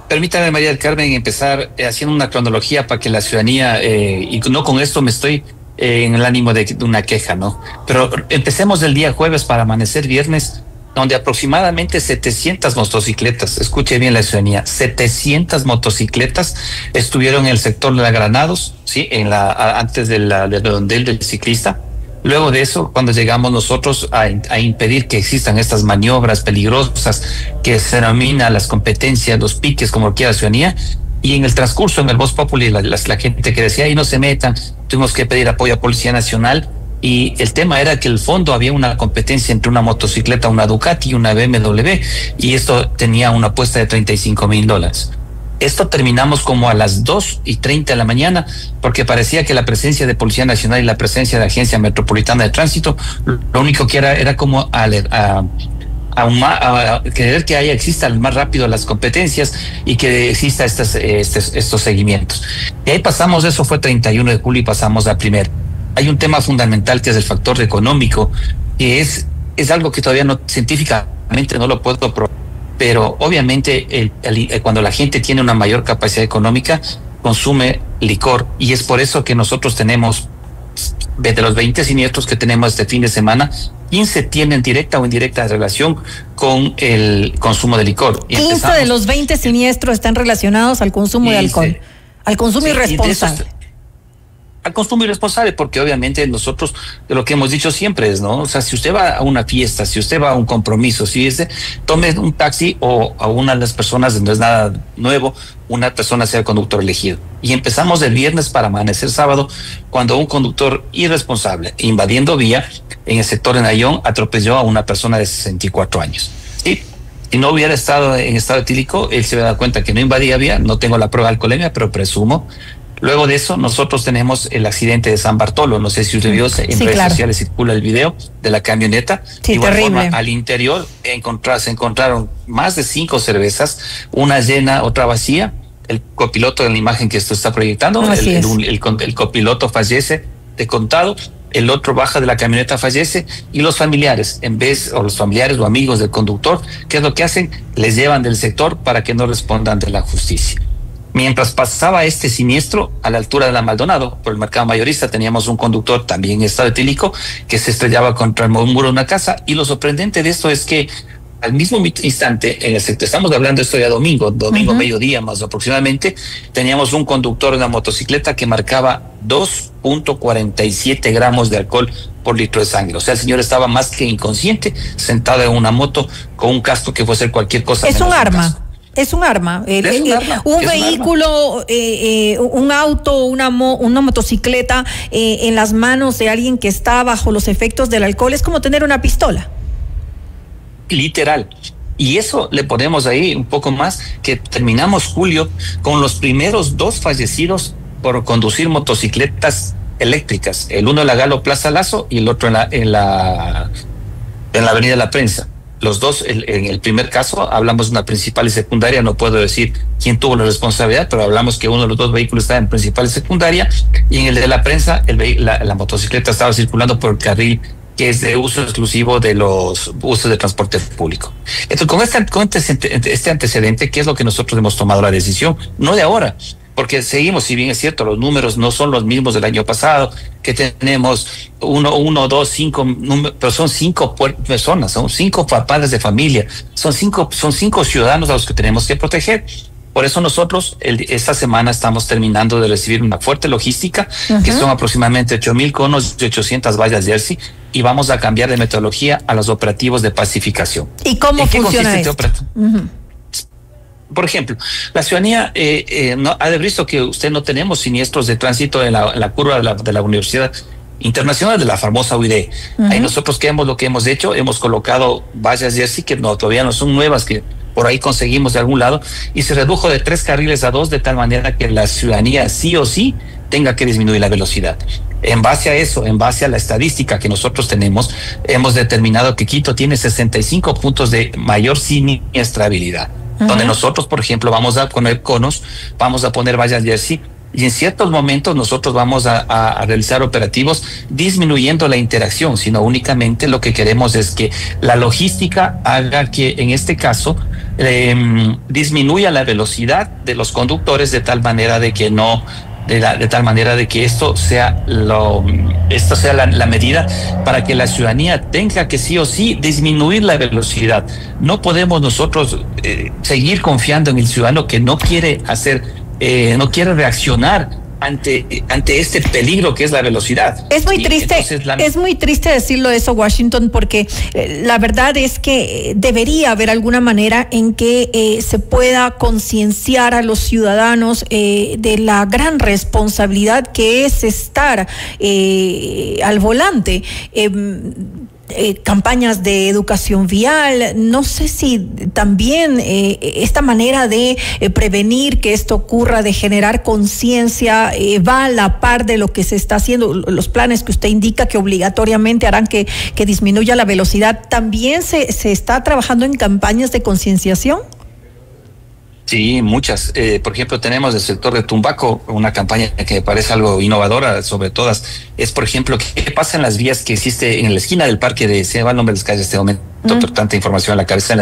Permítame, María del Carmen, empezar haciendo una cronología para que la ciudadanía, y no con esto me estoy en el ánimo de una queja, ¿no? Pero empecemos el día jueves para amanecer viernes, donde aproximadamente 700 motocicletas, escuche bien la ciudadanía, 700 motocicletas estuvieron en el sector de la Granados, ¿sí? Antes del redondel del ciclista. Luego de eso, cuando llegamos nosotros a impedir que existan estas maniobras peligrosas que se denomina las competencias, los piques, como quiera la ciudadanía, y en el transcurso, en el Voz Populi, la gente que decía, ahí no se metan, tuvimos que pedir apoyo a Policía Nacional, y el tema era que el fondo había una competencia entre una motocicleta, una Ducati y una BMW, y esto tenía una apuesta de $35,000. Esto terminamos como a las 2:30 de la mañana, porque parecía que la presencia de Policía Nacional y la presencia de Agencia Metropolitana de Tránsito, lo único que era como querer que exista más rápido las competencias y que exista estos seguimientos. Y ahí pasamos, eso fue 31 de julio y pasamos a 1. Hay un tema fundamental que es el factor económico, que es algo que todavía no científicamente no lo puedo probar, pero obviamente cuando la gente tiene una mayor capacidad económica, consume licor, y es por eso que nosotros tenemos, de los 20 siniestros que tenemos este fin de semana, 15 tienen directa o indirecta relación con el consumo de licor. 15 de los 20 siniestros están relacionados al consumo de alcohol, al consumo irresponsable. Al consumo irresponsable, porque obviamente nosotros, de lo que hemos dicho siempre es, ¿no? O sea, si usted va a una fiesta, si usted va a un compromiso, tome un taxi, o a una de las personas, no es nada nuevo, una persona sea el conductor elegido. Y empezamos el viernes para amanecer sábado, cuando un conductor irresponsable, invadiendo vía en el sector de Nayón, atropelló a una persona de 64 años. ¿Sí? Si no hubiera estado en estado etílico, él se hubiera dado cuenta que no invadía vía. No tengo la prueba de alcoholemia, pero presumo. Luego de eso, nosotros tenemos el accidente de San Bartolo. No sé si usted vio, en redes sociales circula el video de la camioneta. Sí, igual terrible. Forma, al interior se encontraron más de 5 cervezas, una llena, otra vacía. El copiloto en la imagen que esto está proyectando, el copiloto fallece de contado, el otro baja de la camioneta, fallece, y los familiares, los familiares o amigos del conductor, ¿qué es lo que hacen? Les llevan del sector para que no respondan de la justicia. Mientras pasaba este siniestro, a la altura de la Maldonado, por el mercado mayorista, teníamos un conductor también en estado etílico que se estrellaba contra el muro de una casa, y lo sorprendente de esto es que al mismo instante, en el sector, estamos hablando de esto ya domingo mediodía más aproximadamente, teníamos un conductor de una motocicleta que marcaba 2.47 gramos de alcohol por litro de sangre. O sea, el señor estaba más que inconsciente, sentado en una moto con un casco que puede ser cualquier cosa. Es un arma. Es un arma. Un vehículo, un auto, una motocicleta en las manos de alguien que está bajo los efectos del alcohol es como tener una pistola. Literal. Y eso le ponemos ahí un poco más, que terminamos julio con los primeros 2 fallecidos por conducir motocicletas eléctricas. El uno en la Galo Plaza Lazo y el otro en la Avenida La Prensa. Los dos, en el primer caso, hablamos de una principal y secundaria. No puedo decir quién tuvo la responsabilidad, pero hablamos que uno de los 2 vehículos estaba en principal y secundaria, y en el de La Prensa, la motocicleta estaba circulando por el carril que es de uso exclusivo de los usos de transporte público. Entonces, con este antecedente, ¿qué es lo que nosotros hemos tomado la decisión? No de ahora, porque seguimos, si bien es cierto, los números no son los mismos del año pasado, que tenemos 1, 2, 5, pero son 5 personas, son 5 padres de familia, son 5 ciudadanos a los que tenemos que proteger. Por eso nosotros esta semana estamos terminando de recibir una fuerte logística, que son aproximadamente 8,000 conos y 800 vallas jersey, y vamos a cambiar de metodología a los operativos de pacificación. ¿Y cómo funciona esto? Por ejemplo, la ciudadanía ha de visto que usted no tenemos siniestros de tránsito en la curva de la Universidad Internacional, de la famosa UID. Ahí nosotros lo que hemos hecho, hemos colocado vallas jersey que todavía no son nuevas, que por ahí conseguimos de algún lado, y se redujo de 3 carriles a 2, de tal manera que la ciudadanía sí o sí tenga que disminuir la velocidad. En base a eso, en base a la estadística que nosotros tenemos, hemos determinado que Quito tiene 65 puntos de mayor siniestrabilidad, donde nosotros, por ejemplo, vamos a poner conos, vamos a poner vallas jersey, y en ciertos momentos nosotros vamos a realizar operativos disminuyendo la interacción, sino únicamente lo que queremos es que la logística haga que, en este caso, disminuya la velocidad de los conductores, de tal manera de que esto sea la medida para que la ciudadanía tenga que sí o sí disminuir la velocidad. No podemos nosotros seguir confiando en el ciudadano que no quiere reaccionar ante este peligro que es la velocidad. Es muy triste, es muy triste decirlo eso, Washington, porque la verdad es que debería haber alguna manera en que se pueda concienciar a los ciudadanos de la gran responsabilidad que es estar al volante. campañas de educación vial. No sé si también esta manera de prevenir que esto ocurra, de generar conciencia, va a la par de lo que se está haciendo, los planes que usted indica que obligatoriamente harán que disminuya la velocidad. ¿También se está trabajando en campañas de concienciación? Sí, muchas. Por ejemplo, tenemos el sector de Tumbaco, una campaña que me parece algo innovadora sobre todas. Es, por ejemplo, qué pasa en las vías que existe en la esquina del parque se me va el nombre de las calles en este momento, tanta información en la cabeza, en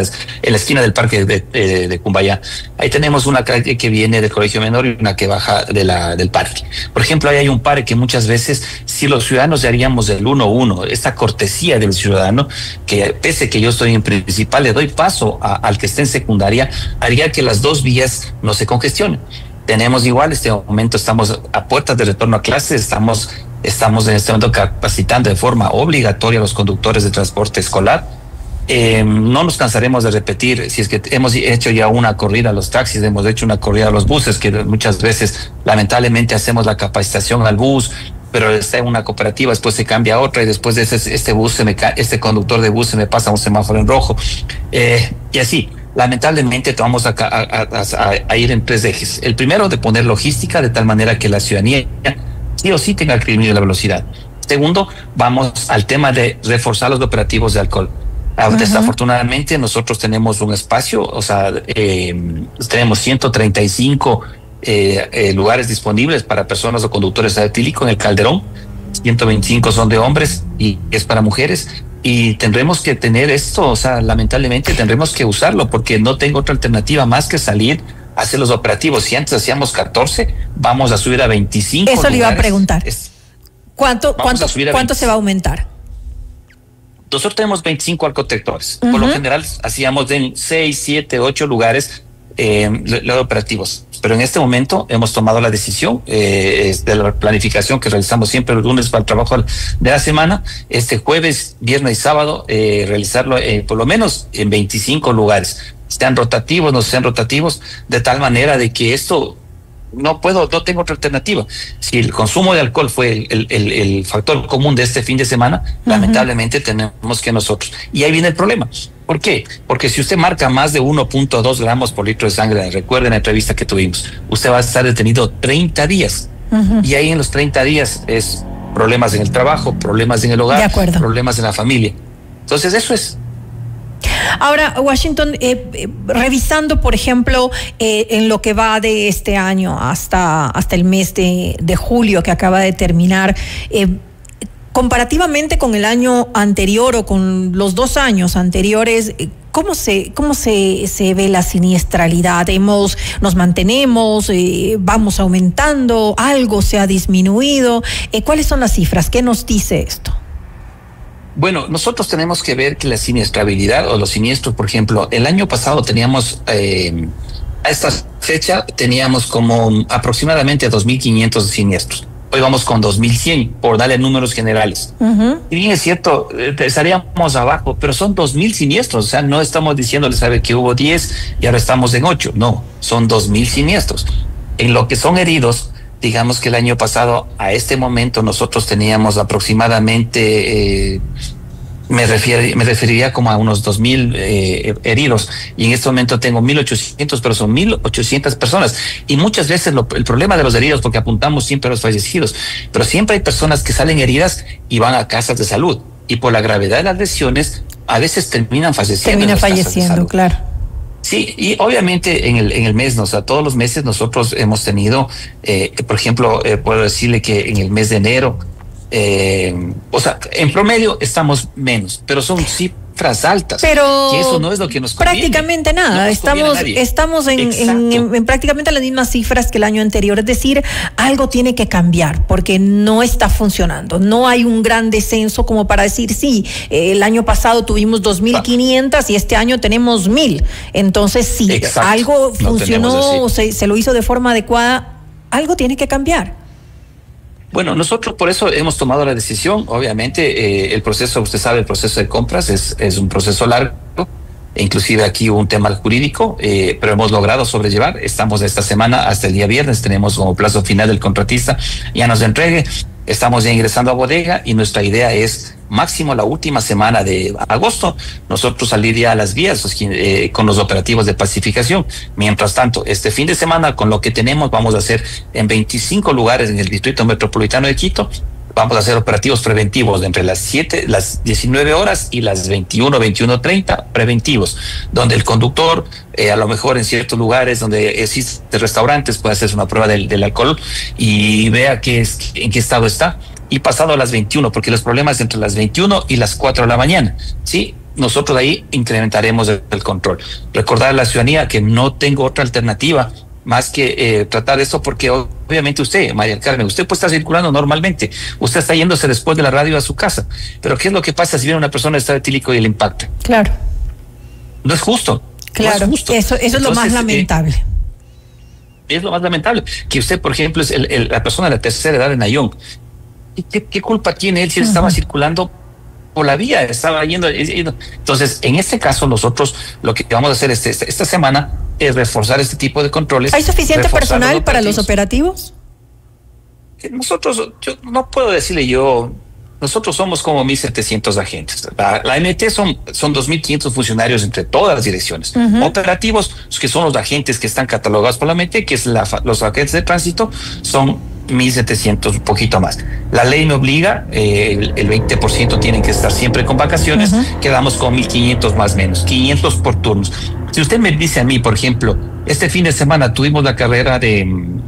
la esquina del parque de Cumbayá. Ahí tenemos una calle que viene del colegio menor y una que baja del parque. Por ejemplo, ahí hay un parque que muchas veces, si los ciudadanos haríamos el 1-1, esta cortesía del ciudadano, que pese que yo estoy en principal, le doy paso al que esté en secundaria, haría que las dos vías no se congestionen. Tenemos igual, este momento estamos a puertas de retorno a clases, estamos en este momento capacitando de forma obligatoria a los conductores de transporte escolar. No nos cansaremos de repetir, si es que hemos hecho ya una corrida a los taxis, hemos hecho una corrida a los buses, que muchas veces lamentablemente hacemos la capacitación al bus, pero está en una cooperativa, después se cambia a otra y después de este conductor de bus se me pasa un semáforo en rojo, y así. Lamentablemente vamos a ir en tres ejes. El primero, de poner logística de tal manera que la ciudadanía sí o sí tenga que disminuir la velocidad. Segundo, vamos al tema de reforzar los operativos de alcohol. Desafortunadamente nosotros tenemos un espacio, o sea, tenemos 135 lugares disponibles para personas o conductores de etílico en el Calderón, 125 son de hombres y es para mujeres. Y tendremos que tener esto, o sea, lamentablemente tendremos que usarlo porque no tengo otra alternativa más que salir a hacer los operativos. Si antes hacíamos 14, vamos a subir a 25. Eso le iba a preguntar. ¿Cuánto se va a aumentar? Nosotros tenemos 25 arcotectores. Por lo general hacíamos en 6, 7, 8 lugares los operativos. Pero en este momento hemos tomado la decisión de la planificación que realizamos siempre los lunes para el trabajo de la semana, este jueves, viernes y sábado, realizarlo por lo menos en 25 lugares, sean rotativos, no sean rotativos, de tal manera de que esto no tengo otra alternativa. Si el consumo de alcohol fue el factor común de este fin de semana, lamentablemente tenemos que nosotros. Y ahí viene el problema. ¿Por qué? Porque si usted marca más de 1.2 gramos por litro de sangre, recuerden la entrevista que tuvimos, usted va a estar detenido 30 días. Y ahí en los 30 días es problemas en el trabajo, problemas en el hogar, problemas en la familia. Entonces eso es. Ahora, Washington, revisando, por ejemplo, en lo que va de este año hasta el mes de julio que acaba de terminar, comparativamente con el año anterior o con los 2 años anteriores, ¿cómo se ve la siniestralidad? ¿Nos mantenemos? ¿Vamos aumentando? ¿Algo se ha disminuido? ¿Cuáles son las cifras? ¿Qué nos dice esto? Bueno, nosotros tenemos que ver que la siniestrabilidad o los siniestros, por ejemplo, el año pasado teníamos, a esta fecha, teníamos como aproximadamente 2.500 siniestros. Hoy vamos con 2.100, por darle números generales. Y bien es cierto, estaríamos abajo, pero son 2.000 siniestros. O sea, no estamos diciéndole, sabe que hubo 10 y ahora estamos en 8. No, son 2.000 siniestros. En lo que son heridos, digamos que el año pasado, a este momento, nosotros teníamos aproximadamente, me referiría como a unos 2.000 heridos, y en este momento tengo 1.800, pero son 1.800 personas. Y muchas veces el problema de los heridos, porque apuntamos siempre a los fallecidos, pero siempre hay personas que salen heridas y van a casas de salud, y por la gravedad de las lesiones, a veces terminan falleciendo. Claro. Sí, y obviamente en el mes, o sea, todos los meses nosotros hemos tenido, por ejemplo, puedo decirle que en el mes de enero, o sea, en promedio estamos menos, pero son cifras altas. Pero que eso no es lo que nos conviene. Prácticamente nada. No estamos en prácticamente las mismas cifras que el año anterior. Es decir, algo tiene que cambiar porque no está funcionando. No hay un gran descenso como para decir, sí, el año pasado tuvimos 2.500 y este año tenemos 1.000. Entonces, sí, algo funcionó, se lo hizo de forma adecuada, algo tiene que cambiar. Bueno, nosotros por eso hemos tomado la decisión. Obviamente, el proceso, usted sabe, el proceso de compras es un proceso largo. Inclusive aquí hubo un tema jurídico, pero hemos logrado sobrellevar. Estamos esta semana hasta el día viernes, tenemos como plazo final del contratista, ya nos entregue. Estamos ya ingresando a bodega y nuestra idea es máximo la última semana de agosto nosotros salir ya a las vías con los operativos de pacificación. Mientras tanto, este fin de semana con lo que tenemos vamos a hacer en 25 lugares en el Distrito Metropolitano de Quito. Vamos a hacer operativos preventivos entre las 19 horas y las 21:30 preventivos, donde el conductor, a lo mejor en ciertos lugares donde existen restaurantes, puede hacerse una prueba del alcohol y vea en qué estado está. Y pasado a las 21, porque los problemas entre las 21 y las 4 de la mañana, ¿sí? Nosotros ahí incrementaremos el control. Recordar a la ciudadanía que no tengo otra alternativa más que tratar esto, porque obviamente usted, María del Carmen, usted puede estar circulando normalmente, usted está yéndose después de la radio a su casa, pero ¿qué es lo que pasa si viene una persona en estado etílico y le impacta? Claro. No es justo. Claro, no es justo. Eso es lo más lamentable. Es lo más lamentable, que usted, por ejemplo, es la persona de la tercera edad de Nayón. ¿Qué culpa tiene él si él estaba circulando por la vía, estaba yendo? Entonces, en este caso, nosotros lo que vamos a hacer esta semana es reforzar este tipo de controles. ¿Hay suficiente personal para los operativos? Nosotros, yo no puedo decirle nosotros somos como 1.700 agentes. La MT son 2.500 funcionarios entre todas las direcciones. Operativos, que son los agentes que están catalogados por la MT, que es los agentes de tránsito, son 1.700, un poquito más. La ley me obliga, el 20% tienen que estar siempre con vacaciones, quedamos con 1.500 más o menos, 500 por turnos. Si usted me dice a mí, por ejemplo, este fin de semana tuvimos la carrera de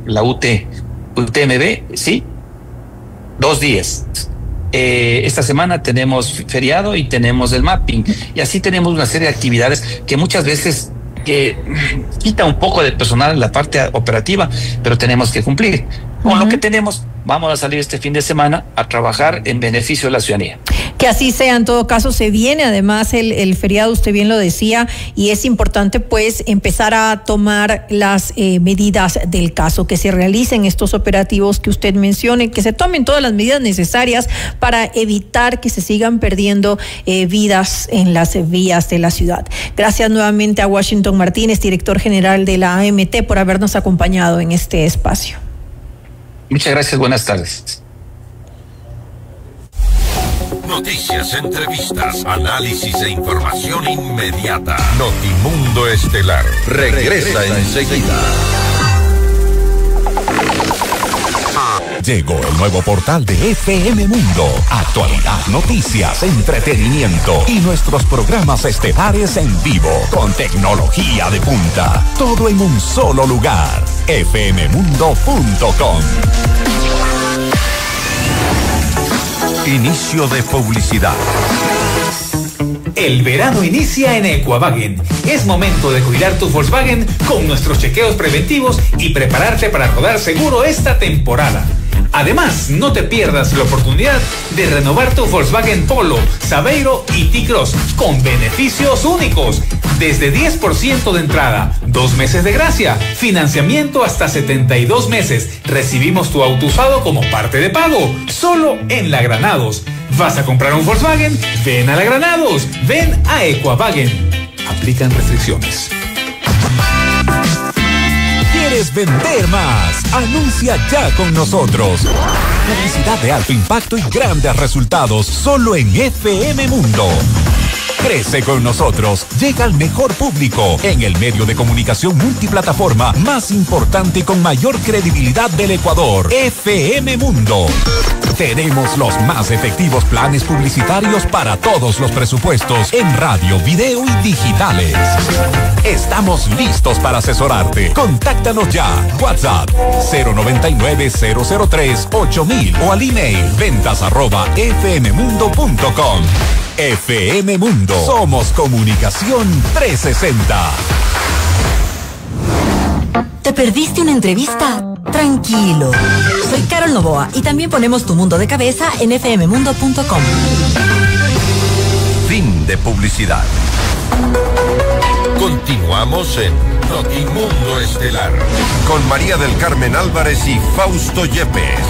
la UTMB, ¿sí? 2 días. Esta semana tenemos feriado y tenemos el mapping, y así tenemos una serie de actividades que muchas veces quita un poco de personal en la parte operativa, pero tenemos que cumplir. Con lo que tenemos, vamos a salir este fin de semana a trabajar en beneficio de la ciudadanía. Que así sea, en todo caso, se viene además el feriado, usted bien lo decía, y es importante pues empezar a tomar las medidas del caso, que se realicen estos operativos que usted mencione, que se tomen todas las medidas necesarias para evitar que se sigan perdiendo vidas en las vías de la ciudad. Gracias nuevamente a Washington Martínez, director general de la AMT, por habernos acompañado en este espacio. Muchas gracias, buenas tardes. Noticias, entrevistas, análisis e información inmediata. Notimundo Estelar regresa enseguida. Llegó el nuevo portal de FM Mundo. Actualidad, noticias, entretenimiento y nuestros programas estelares en vivo con tecnología de punta. Todo en un solo lugar. fmmundo.com. Inicio de publicidad. El verano inicia en Equavagen. Es momento de cuidar tu Volkswagen con nuestros chequeos preventivos y prepararte para rodar seguro esta temporada. Además, no te pierdas la oportunidad de renovar tu Volkswagen Polo, Saveiro y T-Cross con beneficios únicos. Desde 10% de entrada, 2 meses de gracia, financiamiento hasta 72 meses. Recibimos tu auto usado como parte de pago, solo en La Granados. ¿Vas a comprar un Volkswagen? Ven a La Granados, ven a Equavagen. Aplican restricciones. ¿Quieres vender más? Anuncia ya con nosotros. Publicidad de alto impacto y grandes resultados solo en FM Mundo. Crece con nosotros, llega al mejor público en el medio de comunicación multiplataforma más importante y con mayor credibilidad del Ecuador, FM Mundo. Tenemos los más efectivos planes publicitarios para todos los presupuestos en radio, video y digitales. Estamos listos para asesorarte. Contáctanos ya. WhatsApp 099-003-8000 o al email ventas@fmmundo.com. FM Mundo. Somos Comunicación 360. ¿Te perdiste una entrevista? Tranquilo. Soy Carol Novoa y también ponemos tu mundo de cabeza en fmmundo.com. Fin de publicidad. Continuamos en Notimundo Estelar con María del Carmen Álvarez y Fausto Yepes.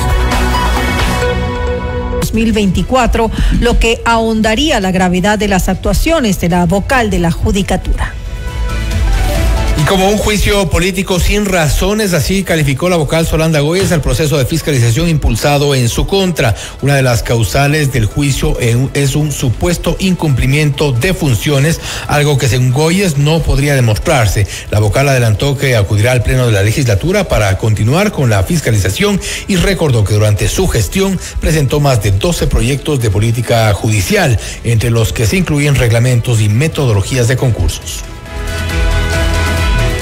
2024, lo que ahondaría la gravedad de las actuaciones de la vocal de la Judicatura. Y como un juicio político sin razones, así calificó la vocal Solanda Goyes el proceso de fiscalización impulsado en su contra. Una de las causales del juicio es un supuesto incumplimiento de funciones, algo que según Goyes no podría demostrarse. La vocal adelantó que acudirá al pleno de la legislatura para continuar con la fiscalización y recordó que durante su gestión presentó más de 12 proyectos de política judicial, entre los que se incluyen reglamentos y metodologías de concursos.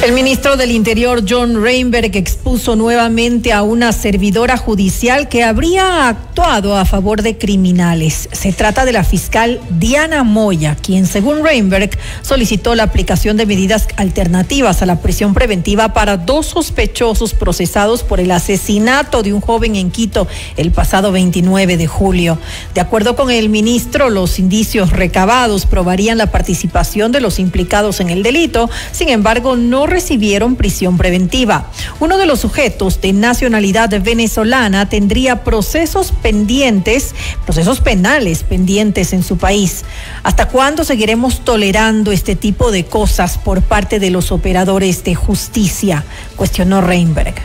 El ministro del Interior, John Reinberg, expuso nuevamente a una servidora judicial que habría actuado a favor de criminales. Se trata de la fiscal Diana Moya, quien, según Reinberg, solicitó la aplicación de medidas alternativas a la prisión preventiva para 2 sospechosos procesados por el asesinato de un joven en Quito el pasado 29 de julio. De acuerdo con el ministro, los indicios recabados probarían la participación de los implicados en el delito. Sin embargo, no recibieron prisión preventiva. Uno de los sujetos de nacionalidad venezolana tendría procesos penales pendientes en su país. ¿Hasta cuándo seguiremos tolerando este tipo de cosas por parte de los operadores de justicia?, cuestionó Reinberg.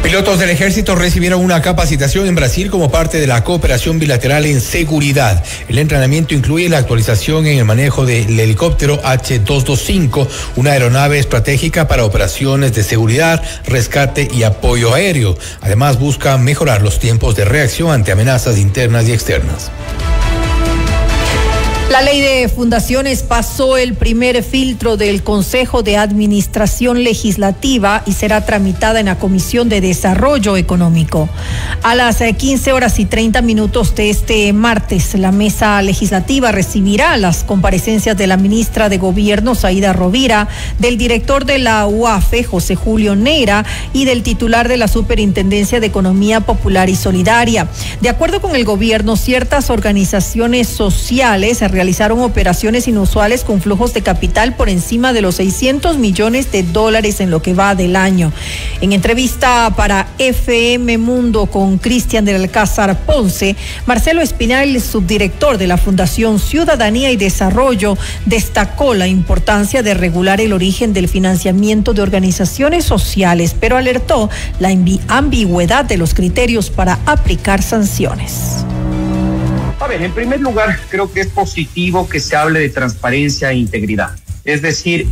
Pilotos del ejército recibieron una capacitación en Brasil como parte de la cooperación bilateral en seguridad. El entrenamiento incluye la actualización en el manejo del helicóptero H-225, una aeronave estratégica para operaciones de seguridad, rescate y apoyo aéreo. Además, busca mejorar los tiempos de reacción ante amenazas internas y externas. La ley de fundaciones pasó el primer filtro del Consejo de Administración Legislativa y será tramitada en la Comisión de Desarrollo Económico. A las 15:30 de este martes, la mesa legislativa recibirá las comparecencias de la ministra de Gobierno, Zaida Rovira, del director de la UAFE, José Julio Neira, y del titular de la Superintendencia de Economía Popular y Solidaria. De acuerdo con el gobierno, ciertas organizaciones sociales realizaron operaciones inusuales con flujos de capital por encima de los $600 millones en lo que va del año. En entrevista para FM Mundo con Cristian del Alcázar Ponce, Marcelo Espinal, subdirector de la Fundación Ciudadanía y Desarrollo, destacó la importancia de regular el origen del financiamiento de organizaciones sociales, pero alertó la ambigüedad de los criterios para aplicar sanciones. A ver, en primer lugar, creo que es positivo que se hable de transparencia e integridad. Es decir,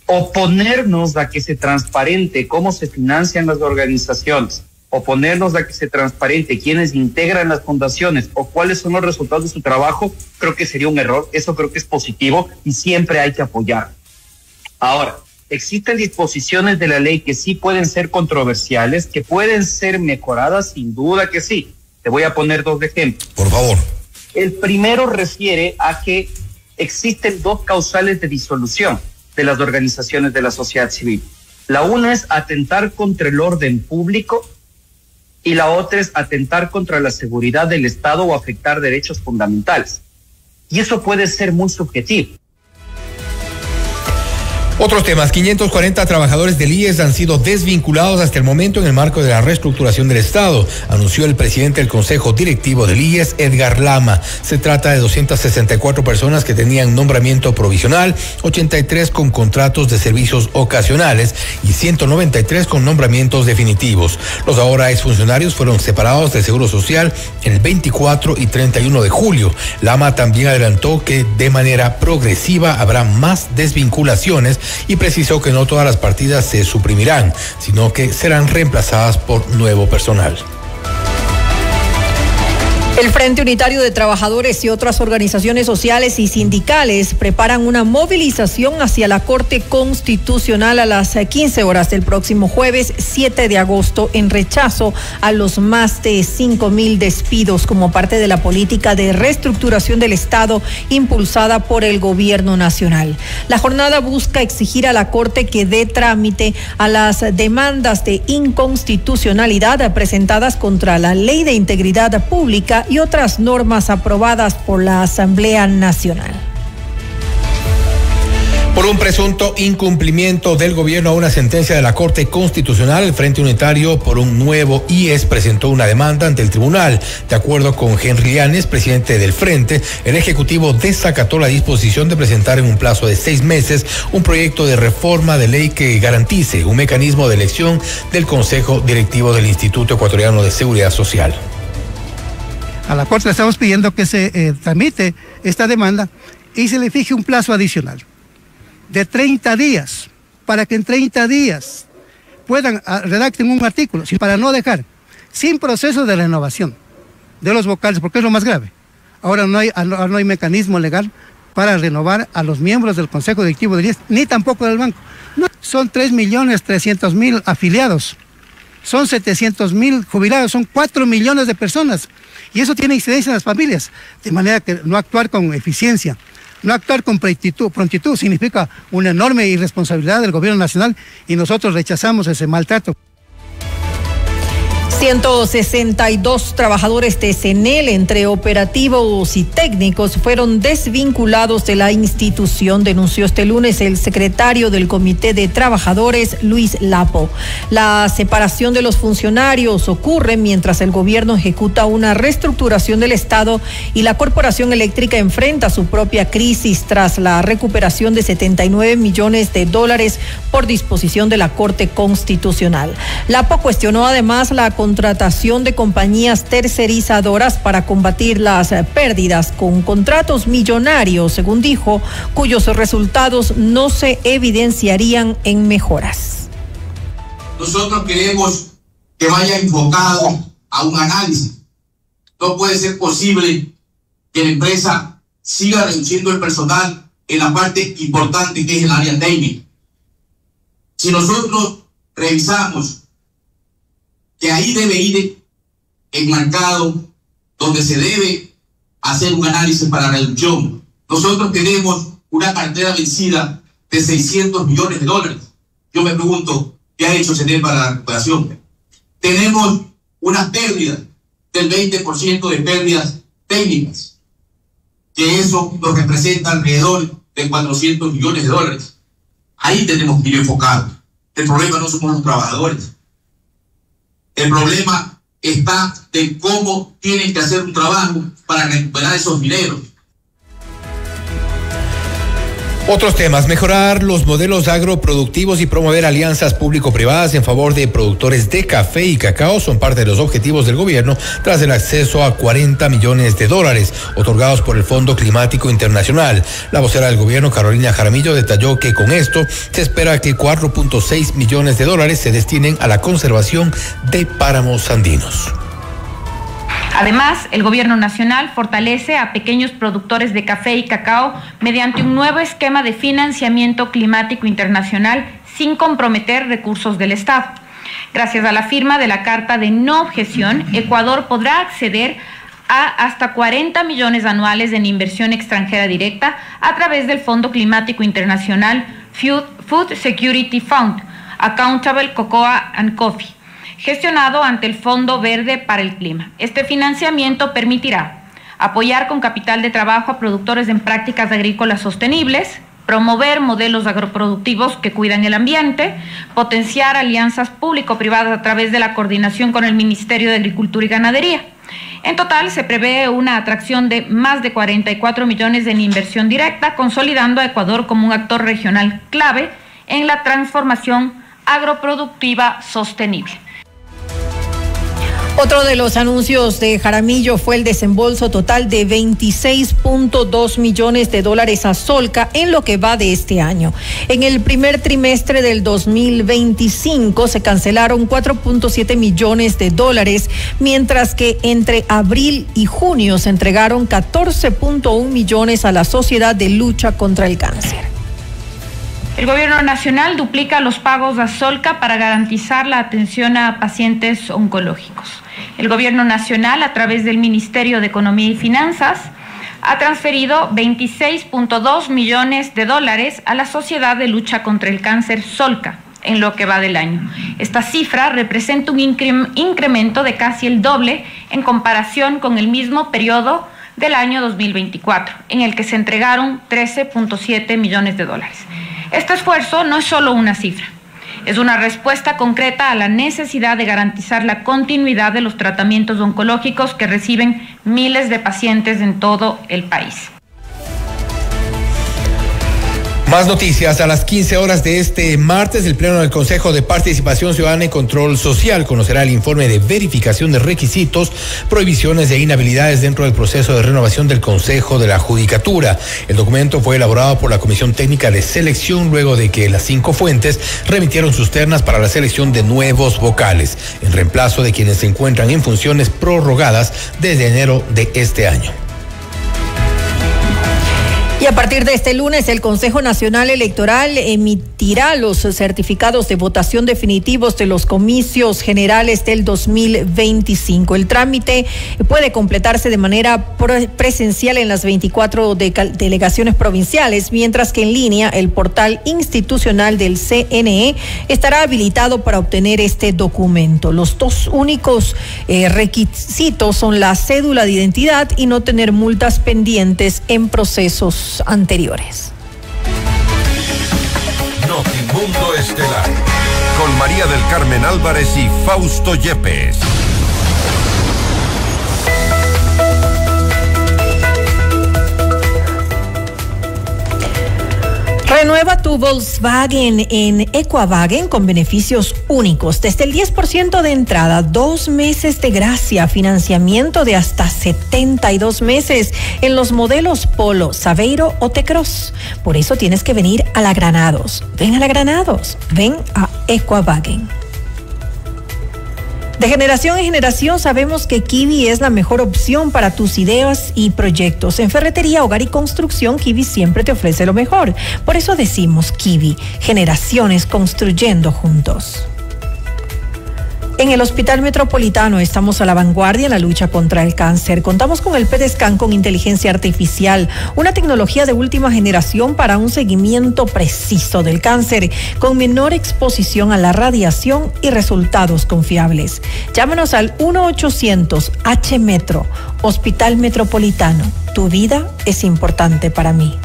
oponernos a que se transparente cómo se financian las organizaciones, oponernos a que se transparente quiénes integran las fundaciones o cuáles son los resultados de su trabajo, creo que sería un error. Eso creo que es positivo y siempre hay que apoyar. Ahora, existen disposiciones de la ley que sí pueden ser controversiales, que pueden ser mejoradas, sin duda que sí. Te voy a poner 2 ejemplos. Por favor. El primero refiere a que existen 2 causales de disolución de las organizaciones de la sociedad civil. La una es atentar contra el orden público y la otra es atentar contra la seguridad del Estado o afectar derechos fundamentales. Y eso puede ser muy subjetivo. Otros temas: 540 trabajadores del IES han sido desvinculados hasta el momento en el marco de la reestructuración del Estado, anunció el presidente del Consejo Directivo del IES, Edgar Lama. Se trata de 264 personas que tenían nombramiento provisional, 83 con contratos de servicios ocasionales y 193 con nombramientos definitivos. Los ahora exfuncionarios fueron separados del Seguro Social el 24 y 31 de julio. Lama también adelantó que de manera progresiva habrá más desvinculaciones y precisó que no todas las partidas se suprimirán, sino que serán reemplazadas por nuevo personal. El Frente Unitario de Trabajadores y otras organizaciones sociales y sindicales preparan una movilización hacia la Corte Constitucional a las 15 horas del próximo jueves 7 de agosto en rechazo a los más de 5,000 despidos como parte de la política de reestructuración del Estado impulsada por el gobierno nacional. La jornada busca exigir a la Corte que dé trámite a las demandas de inconstitucionalidad presentadas contra la Ley de Integridad Pública y otras normas aprobadas por la Asamblea Nacional. Por un presunto incumplimiento del gobierno a una sentencia de la Corte Constitucional, el Frente Unitario por un Nuevo IES presentó una demanda ante el tribunal. De acuerdo con Henry Llanes, presidente del Frente, el Ejecutivo desacató la disposición de presentar en un plazo de 6 meses un proyecto de reforma de ley que garantice un mecanismo de elección del Consejo Directivo del Instituto Ecuatoriano de Seguridad Social. A la Corte le estamos pidiendo que se tramite esta demanda y se le fije un plazo adicional de 30 días, para que en 30 días puedan redacten un artículo, para no dejar sin proceso de renovación de los vocales, porque es lo más grave. Ahora no hay mecanismo legal para renovar a los miembros del Consejo Directivo del IES, ni tampoco del banco. No, son 3.300.000 afiliados, son 700.000 jubilados, son 4 millones de personas, y eso tiene incidencia en las familias, de manera que no actuar con eficiencia, no actuar con prontitud significa una enorme irresponsabilidad del gobierno nacional, y nosotros rechazamos ese maltrato. 162 trabajadores de CENEL, entre operativos y técnicos, fueron desvinculados de la institución, denunció este lunes el secretario del Comité de Trabajadores, Luis Lapo. La separación de los funcionarios ocurre mientras el gobierno ejecuta una reestructuración del Estado y la Corporación Eléctrica enfrenta su propia crisis tras la recuperación de $79 millones por disposición de la Corte Constitucional. Lapo cuestionó además la contratación de compañías tercerizadoras para combatir las pérdidas con contratos millonarios, según dijo, cuyos resultados no se evidenciarían en mejoras. Nosotros queremos que vaya enfocado a un análisis. No puede ser posible que la empresa siga reduciendo el personal en la parte importante que es el área técnica. Si nosotros revisamos que ahí debe ir enmarcado donde se debe hacer un análisis para reducción. Nosotros tenemos una cartera vencida de $600 millones. Yo me pregunto, ¿qué ha hecho CENEL para la recuperación? Tenemos una pérdida del 20% de pérdidas técnicas, que eso nos representa alrededor de $400 millones. Ahí tenemos que ir enfocados. El problema no somos los trabajadores. El problema está de cómo tienen que hacer un trabajo para recuperar esos dineros. Otros temas: mejorar los modelos agroproductivos y promover alianzas público-privadas en favor de productores de café y cacao son parte de los objetivos del gobierno tras el acceso a $40 millones otorgados por el Fondo Climático Internacional. La vocera del gobierno, Carolina Jaramillo, detalló que con esto se espera que $4.6 millones se destinen a la conservación de páramos andinos. Además, el gobierno nacional fortalece a pequeños productores de café y cacao mediante un nuevo esquema de financiamiento climático internacional sin comprometer recursos del Estado. Gracias a la firma de la Carta de No Objeción, Ecuador podrá acceder a hasta 40 millones anuales en inversión extranjera directa a través del Fondo Climático Internacional Food Security Fund, Accountable Cocoa and Coffee, gestionado ante el Fondo Verde para el Clima. Este financiamiento permitirá apoyar con capital de trabajo a productores en prácticas agrícolas sostenibles, promover modelos agroproductivos que cuidan el ambiente, potenciar alianzas público-privadas a través de la coordinación con el Ministerio de Agricultura y Ganadería. En total, se prevé una atracción de más de 44 millones en inversión directa, consolidando a Ecuador como un actor regional clave en la transformación agroproductiva sostenible. Otro de los anuncios de Jaramillo fue el desembolso total de $26.2 millones a Solca en lo que va de este año. En el primer trimestre del 2025 se cancelaron $4.7 millones, mientras que entre abril y junio se entregaron $14.1 millones a la Sociedad de Lucha contra el Cáncer. El gobierno nacional duplica los pagos a Solca para garantizar la atención a pacientes oncológicos. El gobierno nacional, a través del Ministerio de Economía y Finanzas, ha transferido $26.2 millones a la Sociedad de Lucha contra el Cáncer Solca en lo que va del año. Esta cifra representa un incremento de casi el doble en comparación con el mismo periodo del año 2024, en el que se entregaron $13.7 millones. Este esfuerzo no es solo una cifra, es una respuesta concreta a la necesidad de garantizar la continuidad de los tratamientos oncológicos que reciben miles de pacientes en todo el país. Más noticias. A las 15 horas de este martes, el Pleno del Consejo de Participación Ciudadana y Control Social conocerá el informe de verificación de requisitos, prohibiciones e inhabilidades dentro del proceso de renovación del Consejo de la Judicatura. El documento fue elaborado por la Comisión Técnica de Selección luego de que las 5 fuentes remitieron sus ternas para la selección de nuevos vocales, en reemplazo de quienes se encuentran en funciones prorrogadas desde enero de este año. Y a partir de este lunes, el Consejo Nacional Electoral emitirá los certificados de votación definitivos de los comicios generales del 2025. El trámite puede completarse de manera presencial en las 24 delegaciones provinciales, mientras que en línea el portal institucional del CNE estará habilitado para obtener este documento. Los 2 únicos requisitos son la cédula de identidad y no tener multas pendientes en procesos anteriores. Notimundo Estelar, con María del Carmen Álvarez y Fausto Yepes. Renueva tu Volkswagen en Equavagen con beneficios únicos. Desde el 10% de entrada, 2 meses de gracia, financiamiento de hasta 72 meses en los modelos Polo, Saveiro o T-Cross. Por eso tienes que venir a la Granados. Ven a la Granados, ven a Equavagen. De generación en generación sabemos que Kiwi es la mejor opción para tus ideas y proyectos. En ferretería, hogar y construcción, Kiwi siempre te ofrece lo mejor. Por eso decimos Kiwi, generaciones construyendo juntos. En el Hospital Metropolitano estamos a la vanguardia en la lucha contra el cáncer. Contamos con el PET-Scan con inteligencia artificial, una tecnología de última generación para un seguimiento preciso del cáncer, con menor exposición a la radiación y resultados confiables. Llámanos al 1-800-H-Metro, Hospital Metropolitano. Tu vida es importante para mí.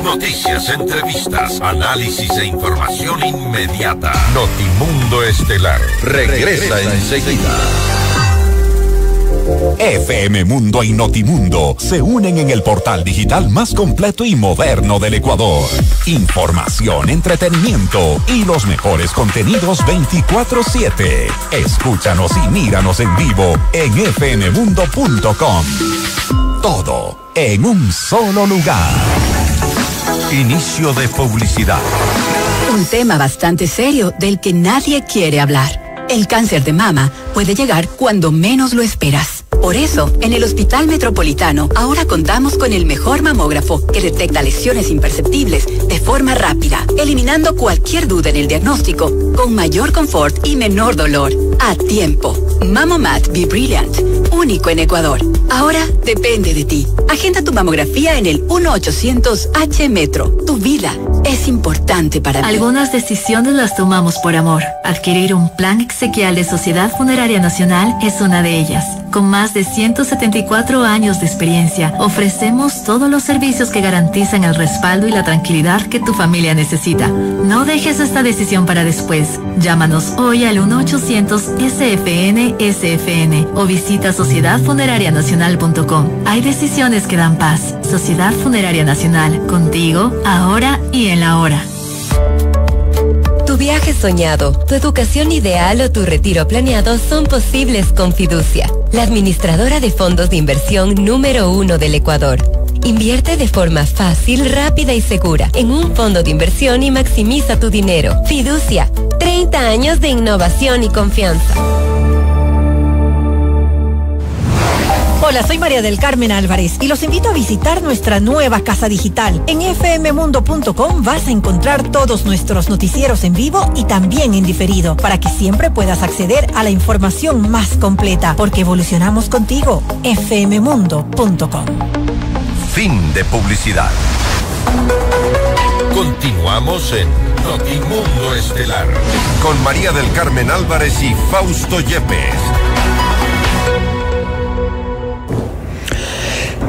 Noticias, entrevistas, análisis e información inmediata. Notimundo Estelar regresa enseguida. FM Mundo y Notimundo se unen en el portal digital más completo y moderno del Ecuador. Información, entretenimiento y los mejores contenidos 24/7. Escúchanos y míranos en vivo en fmmundo.com. Todo en un solo lugar. Inicio de publicidad. Un tema bastante serio del que nadie quiere hablar. El cáncer de mama puede llegar cuando menos lo esperas. Por eso, en el Hospital Metropolitano ahora contamos con el mejor mamógrafo que detecta lesiones imperceptibles de forma rápida, eliminando cualquier duda en el diagnóstico, con mayor confort y menor dolor. A tiempo. Mamomat Be Brilliant, único en Ecuador. Ahora depende de ti. Agenda tu mamografía en el 1-800-H-Metro. Tu vida es importante para ti. Algunas decisiones las tomamos por amor. Adquirir un plan exequial de Sociedad Funeraria Nacional es una de ellas. Con más de 174 años de experiencia, ofrecemos todos los servicios que garantizan el respaldo y la tranquilidad que tu familia necesita. No dejes esta decisión para después. Llámanos hoy al 1-800-SFN-SFN o visita sociedadfunerarianacional.com. Hay decisiones que dan paz. Sociedad Funeraria Nacional, contigo, ahora y en la hora. Tu viaje soñado, tu educación ideal o tu retiro planeado son posibles con Fiducia, la administradora de fondos de inversión número 1 del Ecuador. Invierte de forma fácil, rápida y segura en un fondo de inversión y maximiza tu dinero. Fiducia, 30 años de innovación y confianza. Hola, soy María del Carmen Álvarez y los invito a visitar nuestra nueva casa digital. En fmmundo.com vas a encontrar todos nuestros noticieros en vivo y también en diferido, para que siempre puedas acceder a la información más completa, porque evolucionamos contigo. fmmundo.com. Fin de publicidad. Continuamos en Notimundo Estelar con María del Carmen Álvarez y Fausto Yepes.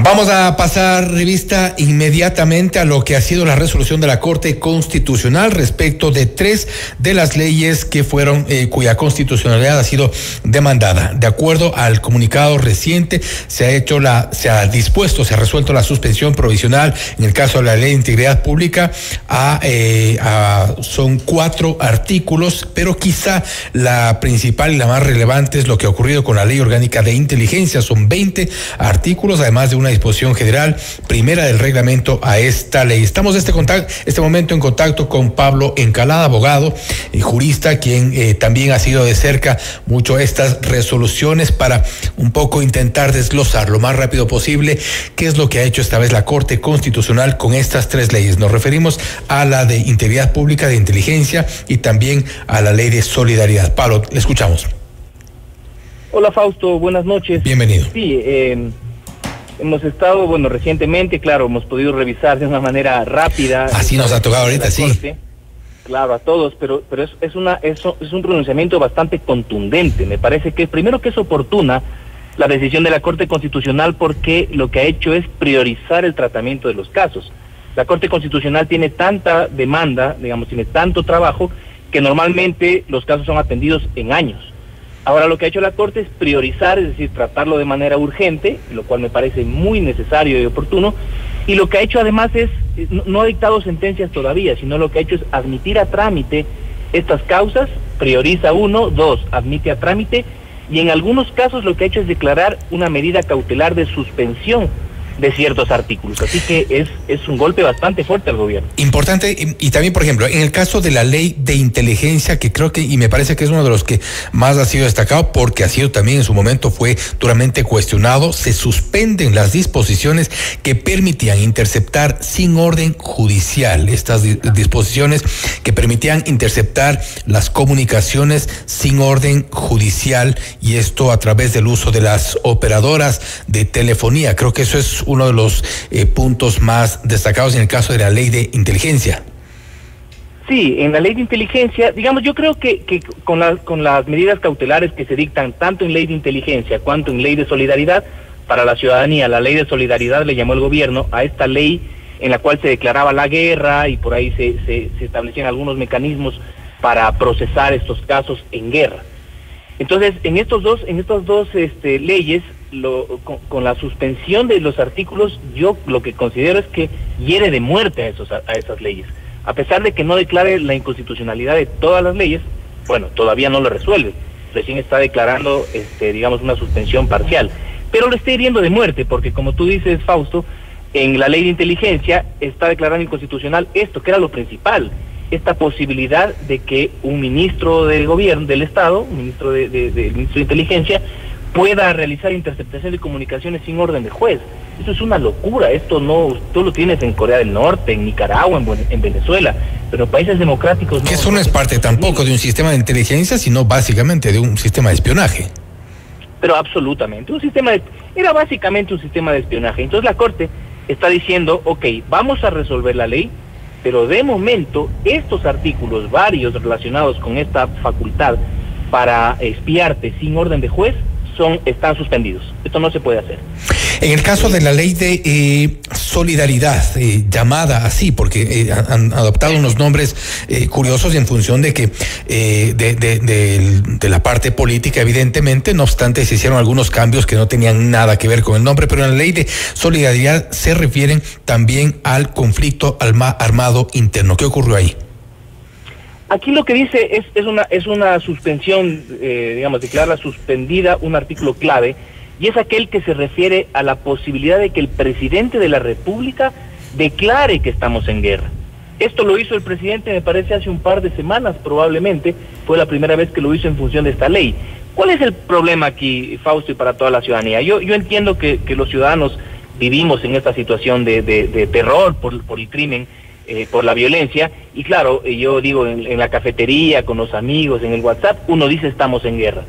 Vamos a pasar revista inmediatamente a lo que ha sido la resolución de la Corte Constitucional respecto de 3 de las leyes que fueron, cuya constitucionalidad ha sido demandada. De acuerdo al comunicado reciente, se ha resuelto la suspensión provisional en el caso de la Ley de Integridad Pública son 4 artículos, pero quizá la principal y la más relevante es lo que ha ocurrido con la Ley Orgánica de Inteligencia. Son 20 artículos, además de una disposición general primera del reglamento a esta ley. Estamos este momento en contacto con Pablo Encalada, abogado y jurista, quien también ha sido de cerca mucho estas resoluciones para un poco intentar desglosar lo más rápido posible qué es lo que ha hecho esta vez la Corte Constitucional con estas 3 leyes. Nos referimos a la de Integridad Pública, de Inteligencia y también a la Ley de Solidaridad. Pablo, le escuchamos. Hola Fausto, buenas noches. Bienvenido. Sí, hemos estado, recientemente, claro, hemos podido revisar de una manera rápida. Así nos ha tocado ahorita, sí. Claro, a todos, pero es un pronunciamiento bastante contundente. Me parece que primero que es oportuna la decisión de la Corte Constitucional porque lo que ha hecho es priorizar el tratamiento de los casos. La Corte Constitucional tiene tanta demanda, tiene tanto trabajo, que normalmente los casos son atendidos en años. Ahora lo que ha hecho la Corte es priorizar, es decir, tratarlo de manera urgente, lo cual me parece muy necesario y oportuno, y lo que ha hecho además es, no ha dictado sentencias todavía, sino lo que ha hecho es admitir a trámite estas causas, prioriza 1, 2, admite a trámite, y en algunos casos lo que ha hecho es declarar una medida cautelar de suspensión de ciertos artículos. Así que es un golpe bastante fuerte al gobierno. Importante, y también, por ejemplo, en el caso de la Ley de Inteligencia, que creo que, y me parece que es uno de los que más ha sido destacado, porque ha sido también en su momento fue duramente cuestionado, se suspenden las disposiciones que permitían interceptar sin orden judicial, estas disposiciones que permitían interceptar las comunicaciones sin orden judicial, y esto a través del uso de las operadoras de telefonía. Creo que eso es uno de los puntos más destacados en el caso de la Ley de Inteligencia. Sí, en la Ley de Inteligencia, yo creo que con las medidas cautelares que se dictan tanto en Ley de Inteligencia cuanto en Ley de Solidaridad para la ciudadanía, la Ley de Solidaridad le llamó el gobierno a esta ley en la cual se declaraba la guerra y por ahí se establecían algunos mecanismos para procesar estos casos en guerra. Entonces, en estas dos leyes, con la suspensión de los artículos, yo lo que considero es que hiere de muerte a esas leyes. A pesar de que no declare la inconstitucionalidad de todas las leyes, todavía no lo resuelve. Recién está declarando, una suspensión parcial. Pero lo está hiriendo de muerte, porque como tú dices, Fausto, en la Ley de Inteligencia está declarando inconstitucional esto, que era lo principal, esta posibilidad de que un ministro del gobierno, del Estado, un ministro del ministro de Inteligencia, pueda realizar interceptación de comunicaciones sin orden de juez. Eso es una locura. Esto tú lo tienes en Corea del Norte, en Nicaragua, en Venezuela, pero en países democráticos no. Que eso no es parte tampoco de un sistema de inteligencia, sino básicamente de un sistema de espionaje. Pero absolutamente, era básicamente un sistema de espionaje. Entonces la Corte está diciendo, vamos a resolver la ley, pero de momento estos artículos, varios relacionados con esta facultad para espiarte sin orden de juez, están suspendidos. Esto no se puede hacer. En el caso de la Ley de Solidaridad, llamada así, porque han adoptado unos nombres curiosos en función de que de la parte política, evidentemente, no obstante se hicieron algunos cambios que no tenían nada que ver con el nombre, pero en la Ley de Solidaridad se refieren también al conflicto armado interno. ¿Qué ocurrió ahí? Aquí lo que dice es una suspensión, declara suspendida un artículo clave, y es aquel que se refiere a la posibilidad de que el presidente de la República declare que estamos en guerra. Esto lo hizo el presidente, me parece, hace un par de semanas, probablemente, fue la primera vez que lo hizo en función de esta ley. ¿Cuál es el problema aquí, Fausto, y para toda la ciudadanía? Yo entiendo que los ciudadanos vivimos en esta situación de terror por el crimen, por la violencia, y claro, yo digo, en la cafetería, con los amigos, en el WhatsApp, uno dice estamos en guerra.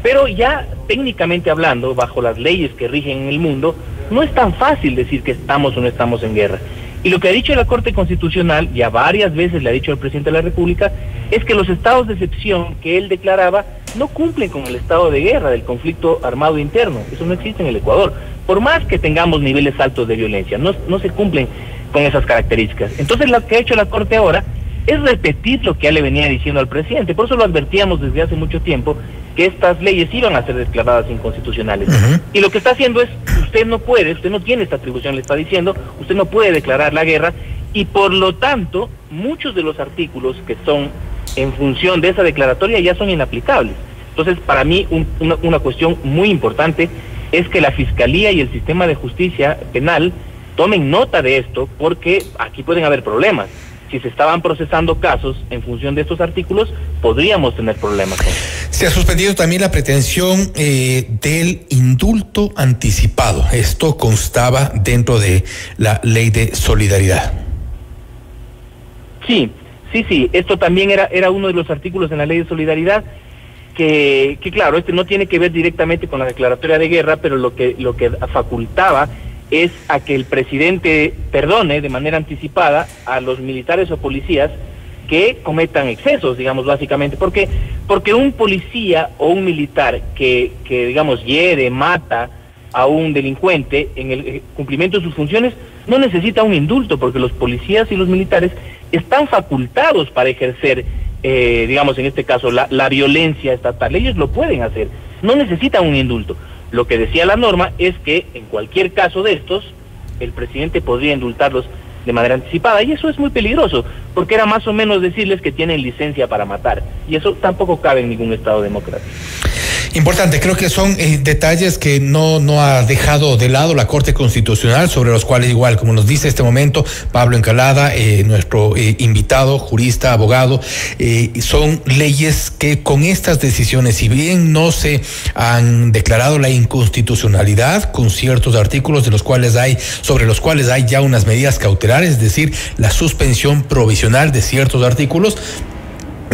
Pero ya técnicamente hablando, bajo las leyes que rigen en el mundo, no es tan fácil decir que estamos o no estamos en guerra. Y lo que ha dicho la Corte Constitucional, ya varias veces le ha dicho al presidente de la República, es que los estados de excepción que él declaraba no cumplen con el estado de guerra, del conflicto armado interno. Eso no existe en el Ecuador. Por más que tengamos niveles altos de violencia, no se cumplen con esas características. Entonces lo que ha hecho la Corte ahora es repetir lo que ya le venía diciendo al presidente. Por eso lo advertíamos desde hace mucho tiempo, que estas leyes iban a ser declaradas inconstitucionales. Y lo que está haciendo es, usted no tiene esta atribución, le está diciendo, usted no puede declarar la guerra, y por lo tanto, muchos de los artículos que son en función de esa declaratoria ya son inaplicables. Entonces, para mí, una cuestión muy importante es que la Fiscalía y el sistema de justicia penal tomen nota de esto, porque aquí pueden haber problemas. Si se estaban procesando casos en función de estos artículos, podríamos tener problemas. Se ha suspendido también la pretensión del indulto anticipado. Esto constaba dentro de la ley de solidaridad. Sí. Esto también era uno de los artículos en la ley de solidaridad que claro, no tiene que ver directamente con la declaratoria de guerra, pero lo que facultaba es a que el presidente perdone de manera anticipada a los militares o policías que cometan excesos, digamos, básicamente, porque un policía o un militar que digamos hiere, mata a un delincuente en el cumplimiento de sus funciones no necesita un indulto, porque los policías y los militares están facultados para ejercer digamos, en este caso la violencia estatal. Ellos lo pueden hacer, no necesitan un indulto. Lo que decía la norma es que en cualquier caso de estos, el presidente podría indultarlos de manera anticipada, y eso es muy peligroso, porque era más o menos decirles que tienen licencia para matar, y eso tampoco cabe en ningún Estado democrático. Importante, creo que son detalles que no ha dejado de lado la Corte Constitucional, sobre los cuales, igual como nos dice este momento Pablo Encalada, nuestro invitado, jurista, abogado, son leyes que con estas decisiones, si bien no se han declarado la inconstitucionalidad con ciertos artículos sobre los cuales hay ya unas medidas cautelares, es decir, la suspensión provisional de ciertos artículos,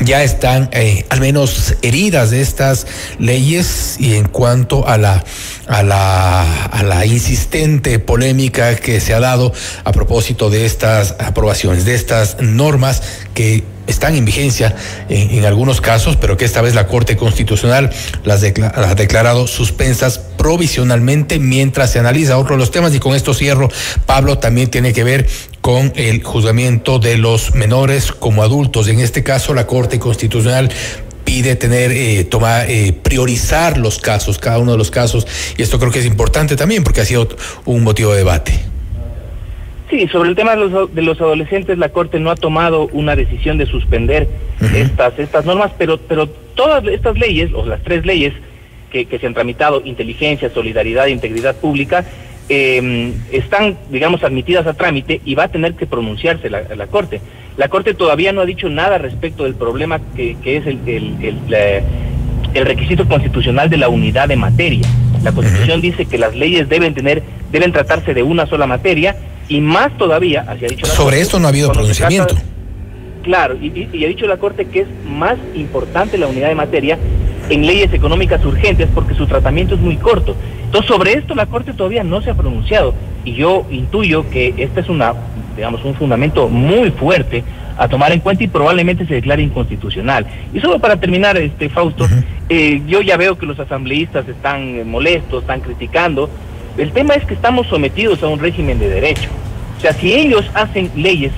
ya están al menos heridas de estas leyes. Y en cuanto a la insistente polémica que se ha dado a propósito de estas aprobaciones, de estas normas que están en vigencia en algunos casos, pero que esta vez la Corte Constitucional las ha declarado suspensas provisionalmente mientras se analiza otro de los temas. Y con esto cierro, Pablo, también tiene que ver con el juzgamiento de los menores como adultos. En este caso, la Corte Constitucional pide priorizar los casos, cada uno de los casos, y esto creo que es importante también porque ha sido un motivo de debate. Sí, sobre el tema de los adolescentes, la Corte no ha tomado una decisión de suspender estas normas, pero todas estas leyes, o las tres leyes que se han tramitado, inteligencia, solidaridad e integridad pública, están, digamos, admitidas a trámite y va a tener que pronunciarse la Corte. La Corte todavía no ha dicho nada respecto del problema que es el requisito constitucional de la unidad de materia. La Constitución dice que las leyes deben tratarse de una sola materia, y más todavía, así ha dicho la Corte. Sobre esto no ha habido pronunciamiento. Claro, y ha dicho la Corte que es más importante la unidad de materia en leyes económicas urgentes porque su tratamiento es muy corto. Entonces, sobre esto la Corte todavía no se ha pronunciado, y yo intuyo que este es un fundamento muy fuerte a tomar en cuenta y probablemente se declare inconstitucional. Y solo para terminar, Fausto, yo ya veo que los asambleístas están molestos, están criticando. El tema es que estamos sometidos a un régimen de derecho. O sea, si ellos hacen leyes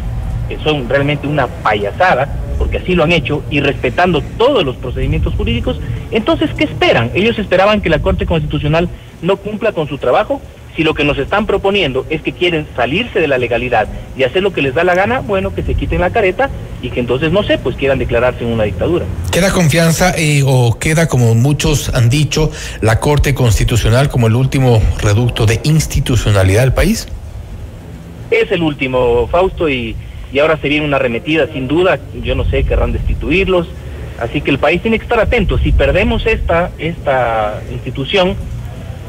que son realmente una payasada, porque así lo han hecho, y respetando todos los procedimientos jurídicos, entonces, ¿qué esperan? Ellos esperaban que la Corte Constitucional no cumpla con su trabajo. Si lo que nos están proponiendo es que quieren salirse de la legalidad y hacer lo que les da la gana, bueno, que se quiten la careta y que entonces, no sé, pues quieran declararse en una dictadura. ¿Queda confianza o queda, como muchos han dicho, la Corte Constitucional como el último reducto de institucionalidad del país? Es el último, Fausto, y ahora se viene una arremetida, sin duda. Yo no sé, querrán destituirlos, así que el país tiene que estar atento. Si perdemos esta institución,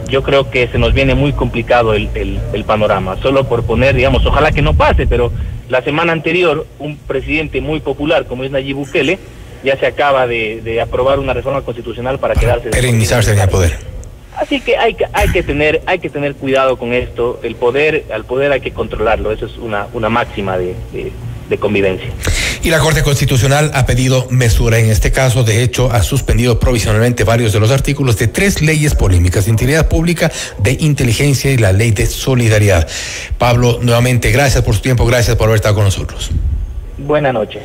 yo creo que se nos viene muy complicado el panorama. Solo por poner, digamos, ojalá que no pase, pero la semana anterior un presidente muy popular como es Nayib Bukele ya se acaba de aprobar una reforma constitucional para quedarse perennizarse en el poder. Así que hay que tener cuidado con esto. Al poder hay que controlarlo. Eso es una máxima de convivencia. Y la Corte Constitucional ha pedido mesura. En este caso, de hecho, ha suspendido provisionalmente varios de los artículos de 3 leyes polémicas: de integridad pública, de inteligencia y la ley de solidaridad. Pablo, nuevamente, gracias por su tiempo, gracias por haber estado con nosotros. Buenas noches.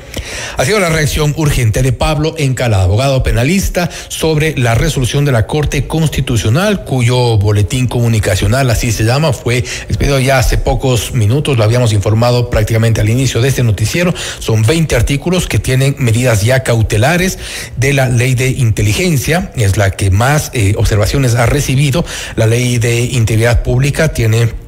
Ha sido la reacción urgente de Pablo Encalada, abogado penalista, sobre la resolución de la Corte Constitucional, cuyo boletín comunicacional, así se llama, fue expedido ya hace pocos minutos. Lo habíamos informado prácticamente al inicio de este noticiero. Son 20 artículos que tienen medidas ya cautelares de la ley de inteligencia, es la que más observaciones ha recibido. La ley de integridad pública tiene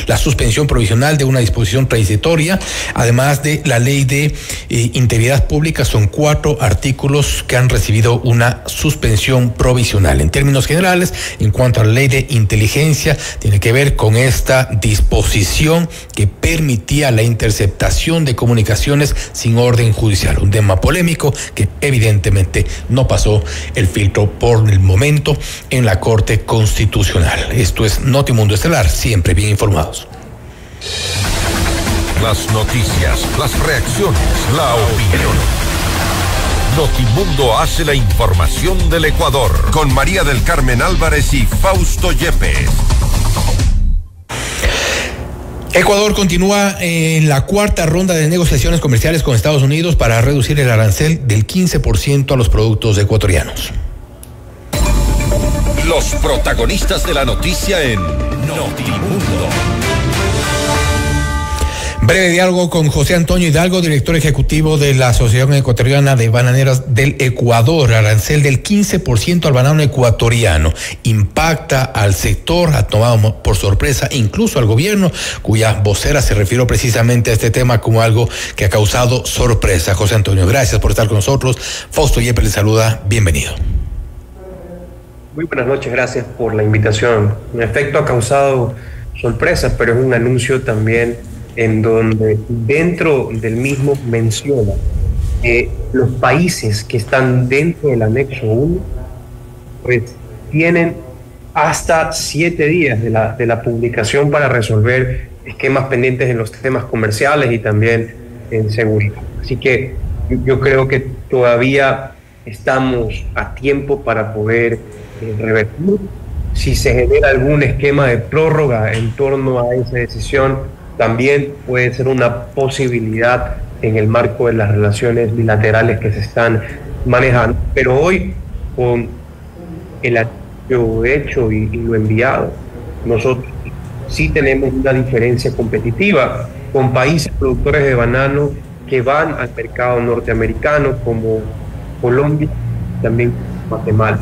la suspensión provisional de una disposición transitoria. Además de la ley de integridad pública, son 4 artículos que han recibido una suspensión provisional. En términos generales, en cuanto a la ley de inteligencia, tiene que ver con esta disposición que permitía la interceptación de comunicaciones sin orden judicial, un tema polémico que evidentemente no pasó el filtro por el momento en la Corte Constitucional. Esto es Notimundo Estelar, siempre bien informados. Las noticias, las reacciones, la opinión. Notimundo hace la información del Ecuador con María del Carmen Álvarez y Fausto Yepes. Ecuador continúa en la 4ª ronda de negociaciones comerciales con Estados Unidos para reducir el arancel del 15% a los productos ecuatorianos. Los protagonistas de la noticia en Notimundo. Breve diálogo con José Antonio Hidalgo, director ejecutivo de la Asociación Ecuatoriana de Bananeras del Ecuador. Arancel del 15% al banano ecuatoriano impacta al sector, ha tomado por sorpresa incluso al gobierno, cuya vocera se refirió precisamente a este tema como algo que ha causado sorpresa. José Antonio, gracias por estar con nosotros. Fausto Yepes le saluda, bienvenido. Muy buenas noches, gracias por la invitación. En efecto, ha causado sorpresa, pero es un anuncio también en donde dentro del mismo menciona que los países que están dentro del anexo 1 pues tienen hasta 7 días de la publicación para resolver esquemas pendientes en los temas comerciales y también en seguridad. Así que yo creo que todavía estamos a tiempo para poder revertir. Si se genera algún esquema de prórroga en torno a esa decisión, también puede ser una posibilidad en el marco de las relaciones bilaterales que se están manejando. Pero hoy, con el anuncio hecho y lo enviado, nosotros sí tenemos una diferencia competitiva con países productores de banano que van al mercado norteamericano como Colombia, también Guatemala.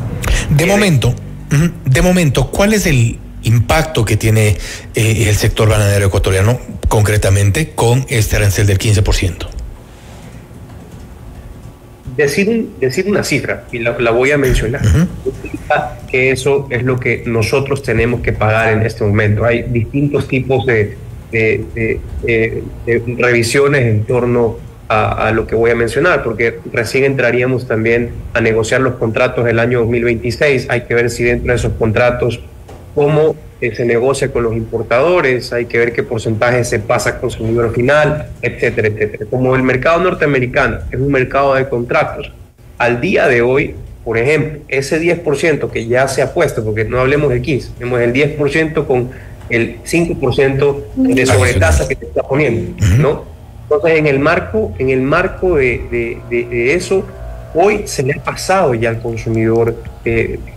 De momento, ¿cuál es el impacto que tiene el sector bananero ecuatoriano concretamente con este arancel del 15%? Decir una cifra, y la voy a mencionar, que eso es lo que nosotros tenemos que pagar en este momento. Hay distintos tipos de revisiones en torno a lo que voy a mencionar, porque recién entraríamos también a negociar los contratos del año 2026. Hay que ver si dentro de esos contratos cómo se negocia con los importadores, hay que ver qué porcentaje se pasa al consumidor final, etcétera, etcétera. Como el mercado norteamericano es un mercado de contratos, al día de hoy, por ejemplo, ese 10% que ya se ha puesto, porque no hablemos del 15%, tenemos el 10% con el 5% de sobretasa que se está poniendo, ¿no? Entonces, en el marco de eso, hoy se le ha pasado ya al consumidor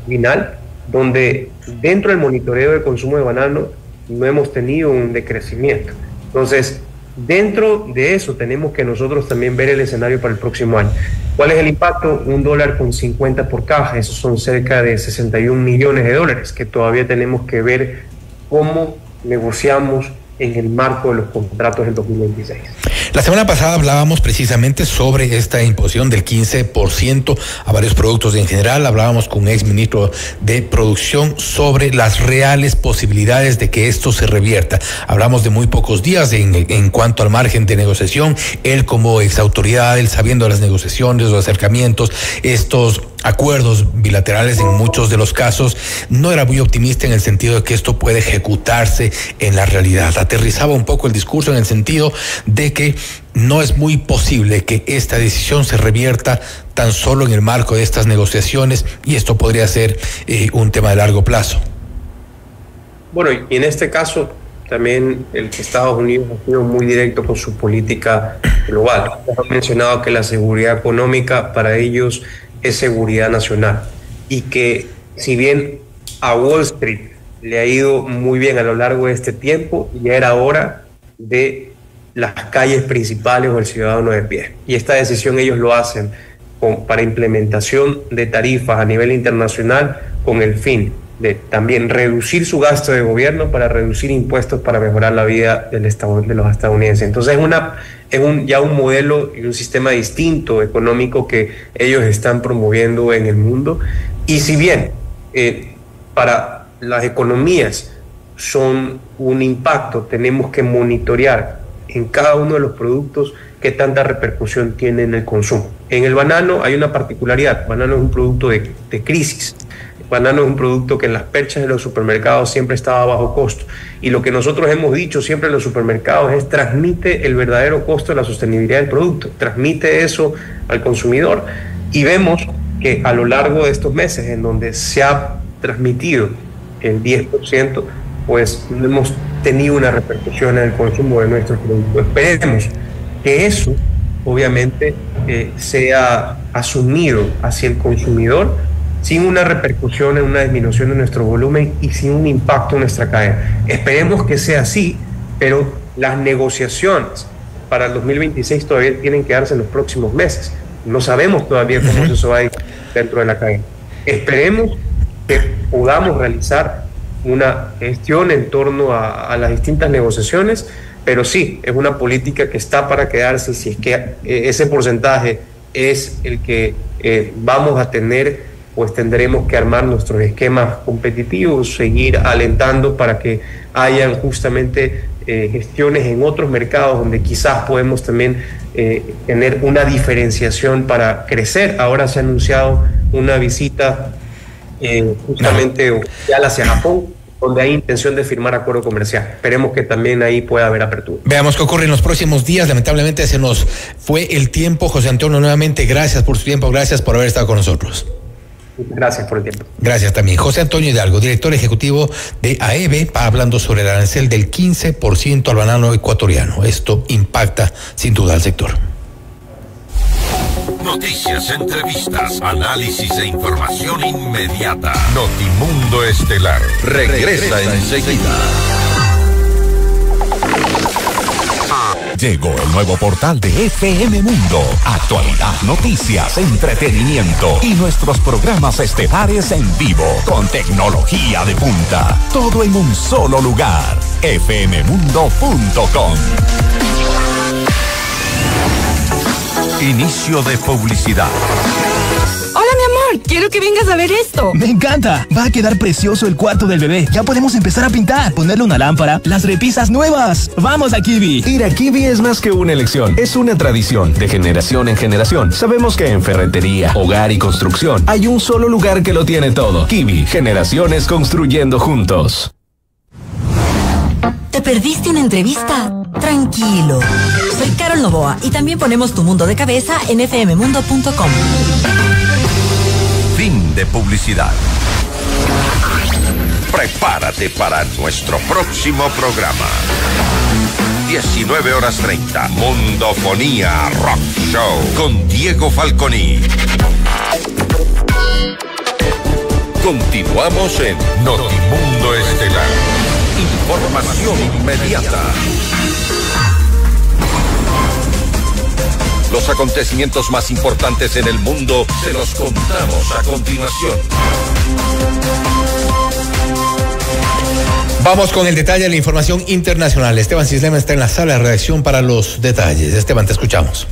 final, donde dentro del monitoreo de consumo de banano no hemos tenido un decrecimiento. Entonces, dentro de eso tenemos que nosotros también ver el escenario para el próximo año. ¿Cuál es el impacto? $1.50 por caja, esos son cerca de 61 millones de dólares que todavía tenemos que ver cómo negociamos en el marco de los contratos del 2026. La semana pasada hablábamos precisamente sobre esta imposición del 15% a varios productos en general. Hablábamos con un exministro de Producción sobre las reales posibilidades de que esto se revierta. Hablamos de muy pocos días en cuanto al margen de negociación. Él como exautoridad, él sabiendo las negociaciones, los acercamientos, estos acuerdos bilaterales en muchos de los casos, no era muy optimista en el sentido de que esto puede ejecutarse en la realidad. Aterrizaba un poco el discurso en el sentido de que no es muy posible que esta decisión se revierta tan solo en el marco de estas negociaciones, y esto podría ser un tema de largo plazo. Bueno, y en este caso también el que Estados Unidos ha sido muy directo con su política global. Han mencionado que la seguridad económica para ellos es seguridad nacional, y que si bien a Wall Street le ha ido muy bien a lo largo de este tiempo, ya era hora de las calles principales o el ciudadano de pie. Y esta decisión ellos lo hacen para implementación de tarifas a nivel internacional, con el fin de también reducir su gasto de gobierno para reducir impuestos para mejorar la vida de los estadounidenses. Entonces es ya un modelo y un sistema distinto económico que ellos están promoviendo en el mundo. Y si bien para las economías son un impacto, tenemos que monitorear en cada uno de los productos qué tanta repercusión tiene en el consumo. En el banano hay una particularidad. El banano es un producto de crisis. El banano es un producto que en las perchas de los supermercados siempre estaba a bajo costo. Y lo que nosotros hemos dicho siempre en los supermercados es: transmite el verdadero costo de la sostenibilidad del producto, transmite eso al consumidor. Y vemos que a lo largo de estos meses, en donde se ha transmitido el 10%, pues no hemos tenido una repercusión en el consumo de nuestros productos. Esperemos que eso, obviamente, sea asumido hacia el consumidor sin una repercusión en una disminución de nuestro volumen y sin un impacto en nuestra cadena. Esperemos que sea así, pero las negociaciones para el 2026 todavía tienen que darse en los próximos meses. No sabemos todavía cómo eso va a ir dentro de la cadena. Esperemos que podamos realizar una gestión en torno a las distintas negociaciones, pero sí, es una política que está para quedarse. Si es que ese porcentaje es el que vamos a tener, pues tendremos que armar nuestros esquemas competitivos, seguir alentando para que hayan justamente gestiones en otros mercados donde quizás podemos también tener una diferenciación para crecer. Ahora se ha anunciado una visita justamente oficial hacia Japón, donde hay intención de firmar acuerdo comercial. Esperemos que también ahí pueda haber apertura. Veamos qué ocurre en los próximos días. Lamentablemente se nos fue el tiempo. José Antonio, nuevamente gracias por su tiempo, gracias por haber estado con nosotros. Gracias por el tiempo. Gracias también. José Antonio Hidalgo, director ejecutivo de AEB, hablando sobre el arancel del 15% al banano ecuatoriano. Esto impacta sin duda al sector. Noticias, entrevistas, análisis e información inmediata. Notimundo Estelar regresa enseguida. Llegó el nuevo portal de FM Mundo. Actualidad, noticias, entretenimiento y nuestros programas estelares en vivo con tecnología de punta. Todo en un solo lugar. fmmundo.com. Inicio de publicidad. Hola, mi amor, quiero que vengas a ver esto. Me encanta, va a quedar precioso el cuarto del bebé. Ya podemos empezar a pintar, ponerle una lámpara, las repisas nuevas. Vamos a Kiwi. Ir a Kiwi es más que una elección, es una tradición. De generación en generación, sabemos que en ferretería, hogar y construcción hay un solo lugar que lo tiene todo. Kiwi, generaciones construyendo juntos. ¿Te perdiste una entrevista? Tranquilo. Soy Carol Novoa y también ponemos tu mundo de cabeza en fmmundo.com. Fin de publicidad. Prepárate para nuestro próximo programa. 19:30. Mundofonía Rock Show con Diego Falconi. Continuamos en Notimundo Estelar. Información inmediata. Los acontecimientos más importantes en el mundo se los contamos a continuación. Vamos con el detalle de la información internacional. Esteban Cislema está en la sala de redacción para los detalles. Esteban, te escuchamos.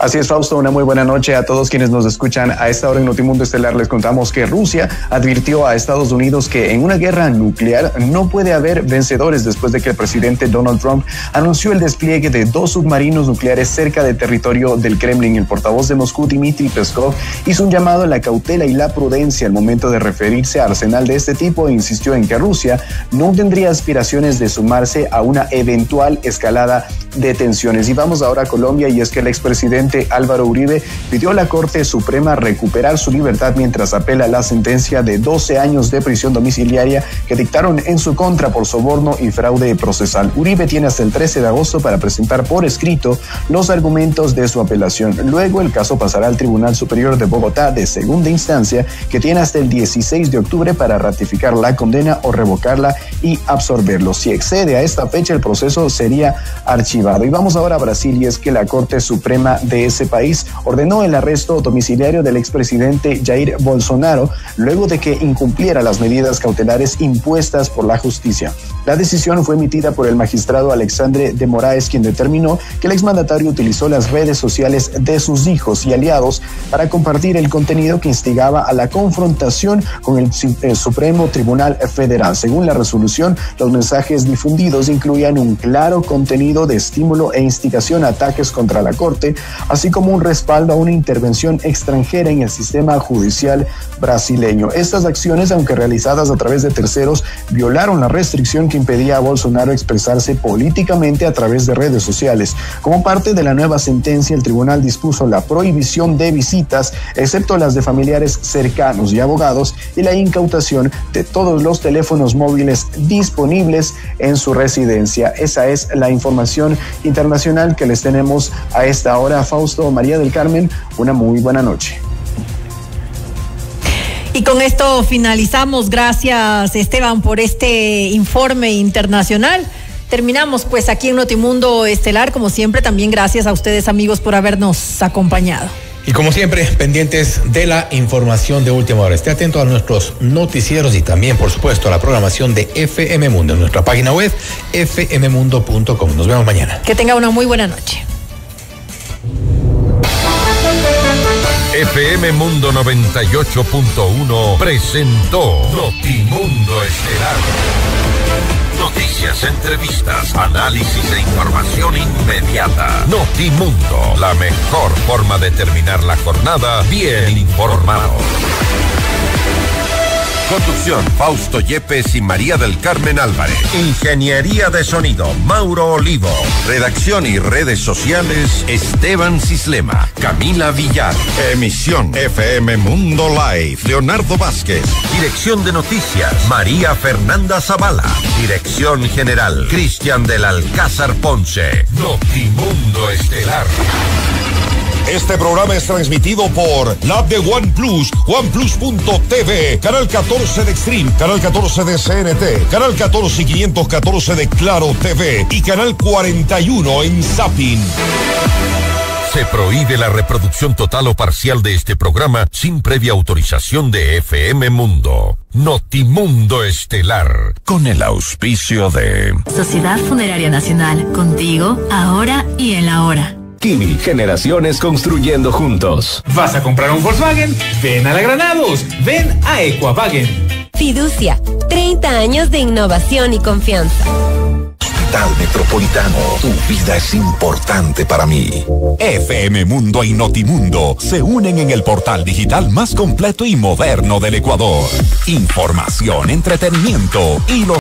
Así es, Fausto, una muy buena noche a todos quienes nos escuchan. A esta hora en Notimundo Estelar les contamos que Rusia advirtió a Estados Unidos que en una guerra nuclear no puede haber vencedores después de que el presidente Donald Trump anunció el despliegue de 2 submarinos nucleares cerca del territorio del Kremlin. El portavoz de Moscú, Dmitry Peskov, hizo un llamado a la cautela y la prudencia al momento de referirse a arsenal de este tipo e insistió en que Rusia no tendría aspiraciones de sumarse a una eventual escalada de tensiones. Y vamos ahora a Colombia, y es que el expresidente Álvaro Uribe pidió a la Corte Suprema recuperar su libertad mientras apela a la sentencia de 12 años de prisión domiciliaria que dictaron en su contra por soborno y fraude procesal. Uribe tiene hasta el 13 de agosto para presentar por escrito los argumentos de su apelación. Luego el caso pasará al Tribunal Superior de Bogotá de segunda instancia, que tiene hasta el 16 de octubre para ratificar la condena o revocarla y absorberlo. Si excede a esta fecha, el proceso sería archivado. Y vamos ahora a Brasil, y es que la Corte Suprema de ese país ordenó el arresto domiciliario del expresidente Jair Bolsonaro luego de que incumpliera las medidas cautelares impuestas por la justicia. La decisión fue emitida por el magistrado Alexandre de Moraes, quien determinó que el exmandatario utilizó las redes sociales de sus hijos y aliados para compartir el contenido que instigaba a la confrontación con el Supremo Tribunal Federal. Según la resolución, los mensajes difundidos incluían un claro contenido de estímulo e instigación a ataques contra la Corte, así como un respaldo a una intervención extranjera en el sistema judicial brasileño. Estas acciones, aunque realizadas a través de terceros, violaron la restricción que impedía a Bolsonaro expresarse políticamente a través de redes sociales. Como parte de la nueva sentencia, el tribunal dispuso la prohibición de visitas, excepto las de familiares cercanos y abogados, y la incautación de todos los teléfonos móviles disponibles en su residencia. Esa es la información internacional que les tenemos a esta hora. Fausto, María del Carmen, una muy buena noche. Y con esto finalizamos. Gracias, Esteban, por este informe internacional. Terminamos pues aquí en Notimundo Estelar. Como siempre, también gracias a ustedes, amigos, por habernos acompañado. Y como siempre, pendientes de la información de última hora. Esté atento a nuestros noticieros y también, por supuesto, a la programación de FM Mundo en nuestra página web, fmmundo.com. Nos vemos mañana. Que tenga una muy buena noche. FM Mundo 98.1 presentó Notimundo Estelar. Noticias, entrevistas, análisis e información inmediata. Notimundo, la mejor forma de terminar la jornada bien informado. Conducción, Fausto Yepes y María del Carmen Álvarez. Ingeniería de sonido, Mauro Olivo. Redacción y redes sociales, Esteban Cislema, Camila Villar. Emisión, FM Mundo Live, Leonardo Vázquez. Dirección de noticias, María Fernanda Zavala. Dirección general, Cristian del Alcázar Ponce. Notimundo Estelar. Este programa es transmitido por la app de OnePlus, OnePlus.tv, Canal 14 de Extreme, Canal 14 de CNT, Canal 14 y 514 de Claro TV y Canal 41 en Zapping. Se prohíbe la reproducción total o parcial de este programa sin previa autorización de FM Mundo. Notimundo Estelar, con el auspicio de Sociedad Funeraria Nacional, contigo, ahora y en la hora. Kimi, generaciones construyendo juntos. ¿Vas a comprar un Volkswagen? Ven a la Granados, ven a Equavagen. Fiducia, 30 años de innovación y confianza. Hospital Metropolitano, tu vida es importante para mí. FM Mundo y Notimundo se unen en el portal digital más completo y moderno del Ecuador. Información, entretenimiento y los